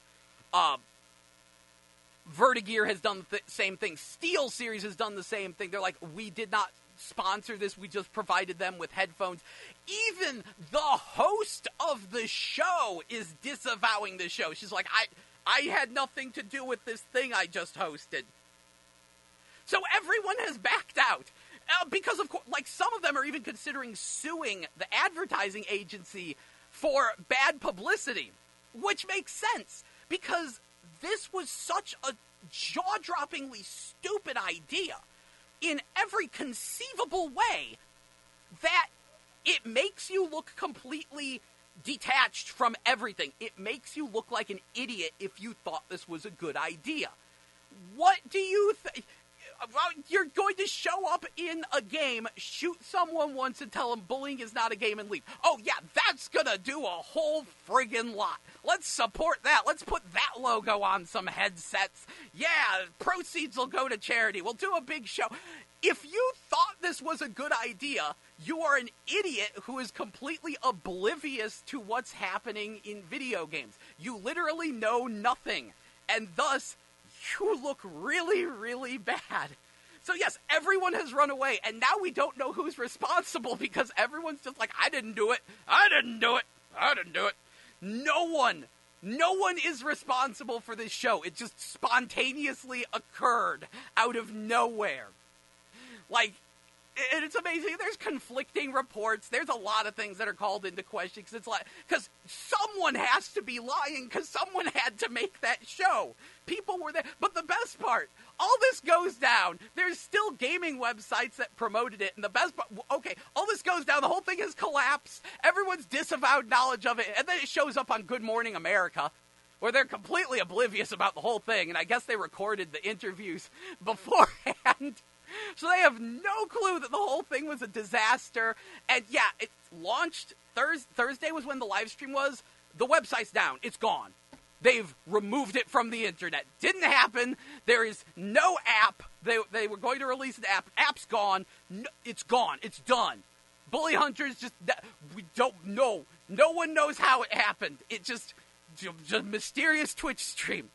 Vertigear has done the same thing. SteelSeries has done the same thing. They're like, we did not sponsor this. We just provided them with headphones. Even the host of the show is disavowing the show. She's like, I had nothing to do with this thing I just hosted. So everyone has backed out. Because, of course, like, some of them are even considering suing the advertising agency for bad publicity. Which makes sense. Because this was such a jaw-droppingly stupid idea in every conceivable way that it makes you look completely detached from everything. It makes you look like an idiot if you thought this was a good idea. What do you think? You're going to show up in a game, shoot someone once and tell them bullying is not a game and leave. Oh yeah, that's gonna do a whole friggin' lot. Let's support that. Let's put that logo on some headsets. Yeah, proceeds will go to charity. We'll do a big show. If you thought this was a good idea, you are an idiot who is completely oblivious to what's happening in video games. You literally know nothing, and thus you look really, really bad. So yes, everyone has run away, and now we don't know who's responsible because everyone's just like, I didn't do it. No one is responsible for this show. It just spontaneously occurred out of nowhere. Like, and it's amazing. There's conflicting reports. There's a lot of things that are called into question because it's like, because someone has to be lying because someone had to make that show. People were there. But the best part, all this goes down. There's still gaming websites that promoted it. And the best part, okay, all this goes down. The whole thing has collapsed. Everyone's disavowed knowledge of it. And then it shows up on Good Morning America, where they're completely oblivious about the whole thing. And I guess they recorded the interviews beforehand. So they have no clue that the whole thing was a disaster. And yeah, it launched Thursday was when the live stream was. The website's down. It's gone. They've removed it from the internet. Didn't happen. There is no app. They were going to release an app. App's gone. No, it's gone. It's done. Bully Hunters just, we don't know. No one knows how it happened. It just mysterious Twitch stream.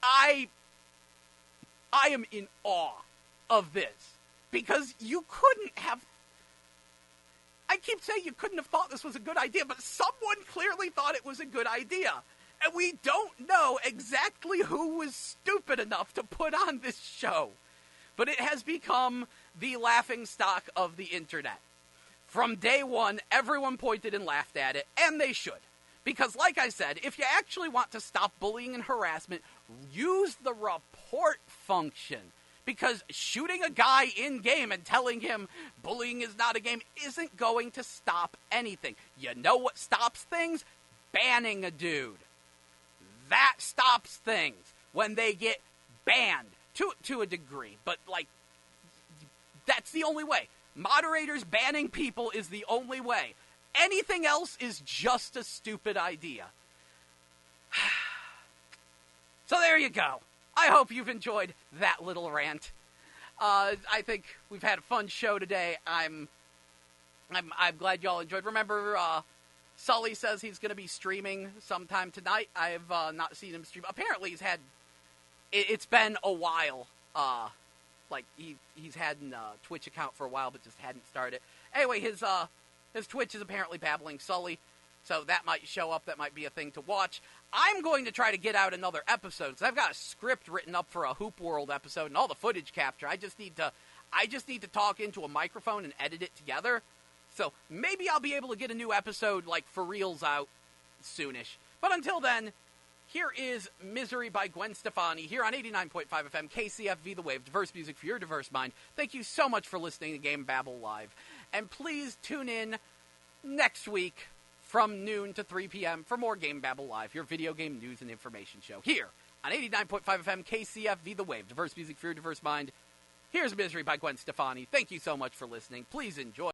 I am in awe of this, because you couldn't have, I keep saying you couldn't have thought this was a good idea, but someone clearly thought it was a good idea. And we don't know exactly who was stupid enough to put on this show. But it has become the laughingstock of the internet. From day one, everyone pointed and laughed at it, and they should. Because, like I said, if you actually want to stop bullying and harassment, use the report function. Because shooting a guy in-game and telling him bullying is not a game isn't going to stop anything. You know what stops things? Banning a dude. That stops things when they get banned to a degree. But, like, that's the only way. Moderators banning people is the only way. Anything else is just a stupid idea. So there you go. I hope you've enjoyed that little rant. I think we've had a fun show today. I'm glad y'all enjoyed. Remember, Sully says he's going to be streaming sometime tonight. I've not seen him stream. Apparently, it's been a while. Like he's had a Twitch account for a while, but just hadn't started. Anyway, his Twitch is apparently babbling Sully, so that might show up. That might be a thing to watch. I'm going to try to get out another episode, because I've got a script written up for a Hoop World episode and all the footage capture. I just need to talk into a microphone and edit it together. So maybe I'll be able to get a new episode, like, for reals out soonish. But until then, here is Misery by Gwen Stefani here on 89.5 FM KCFV The Wave. Diverse music for your diverse mind. Thank you so much for listening to GameBabble Live. And please tune in next week from noon to 3 p.m. for more GameBabble Live, your video game news and information show, here on 89.5 FM KCFV The Wave. Diverse music for your diverse mind. Here's Misery by Gwen Stefani. Thank you so much for listening. Please enjoy.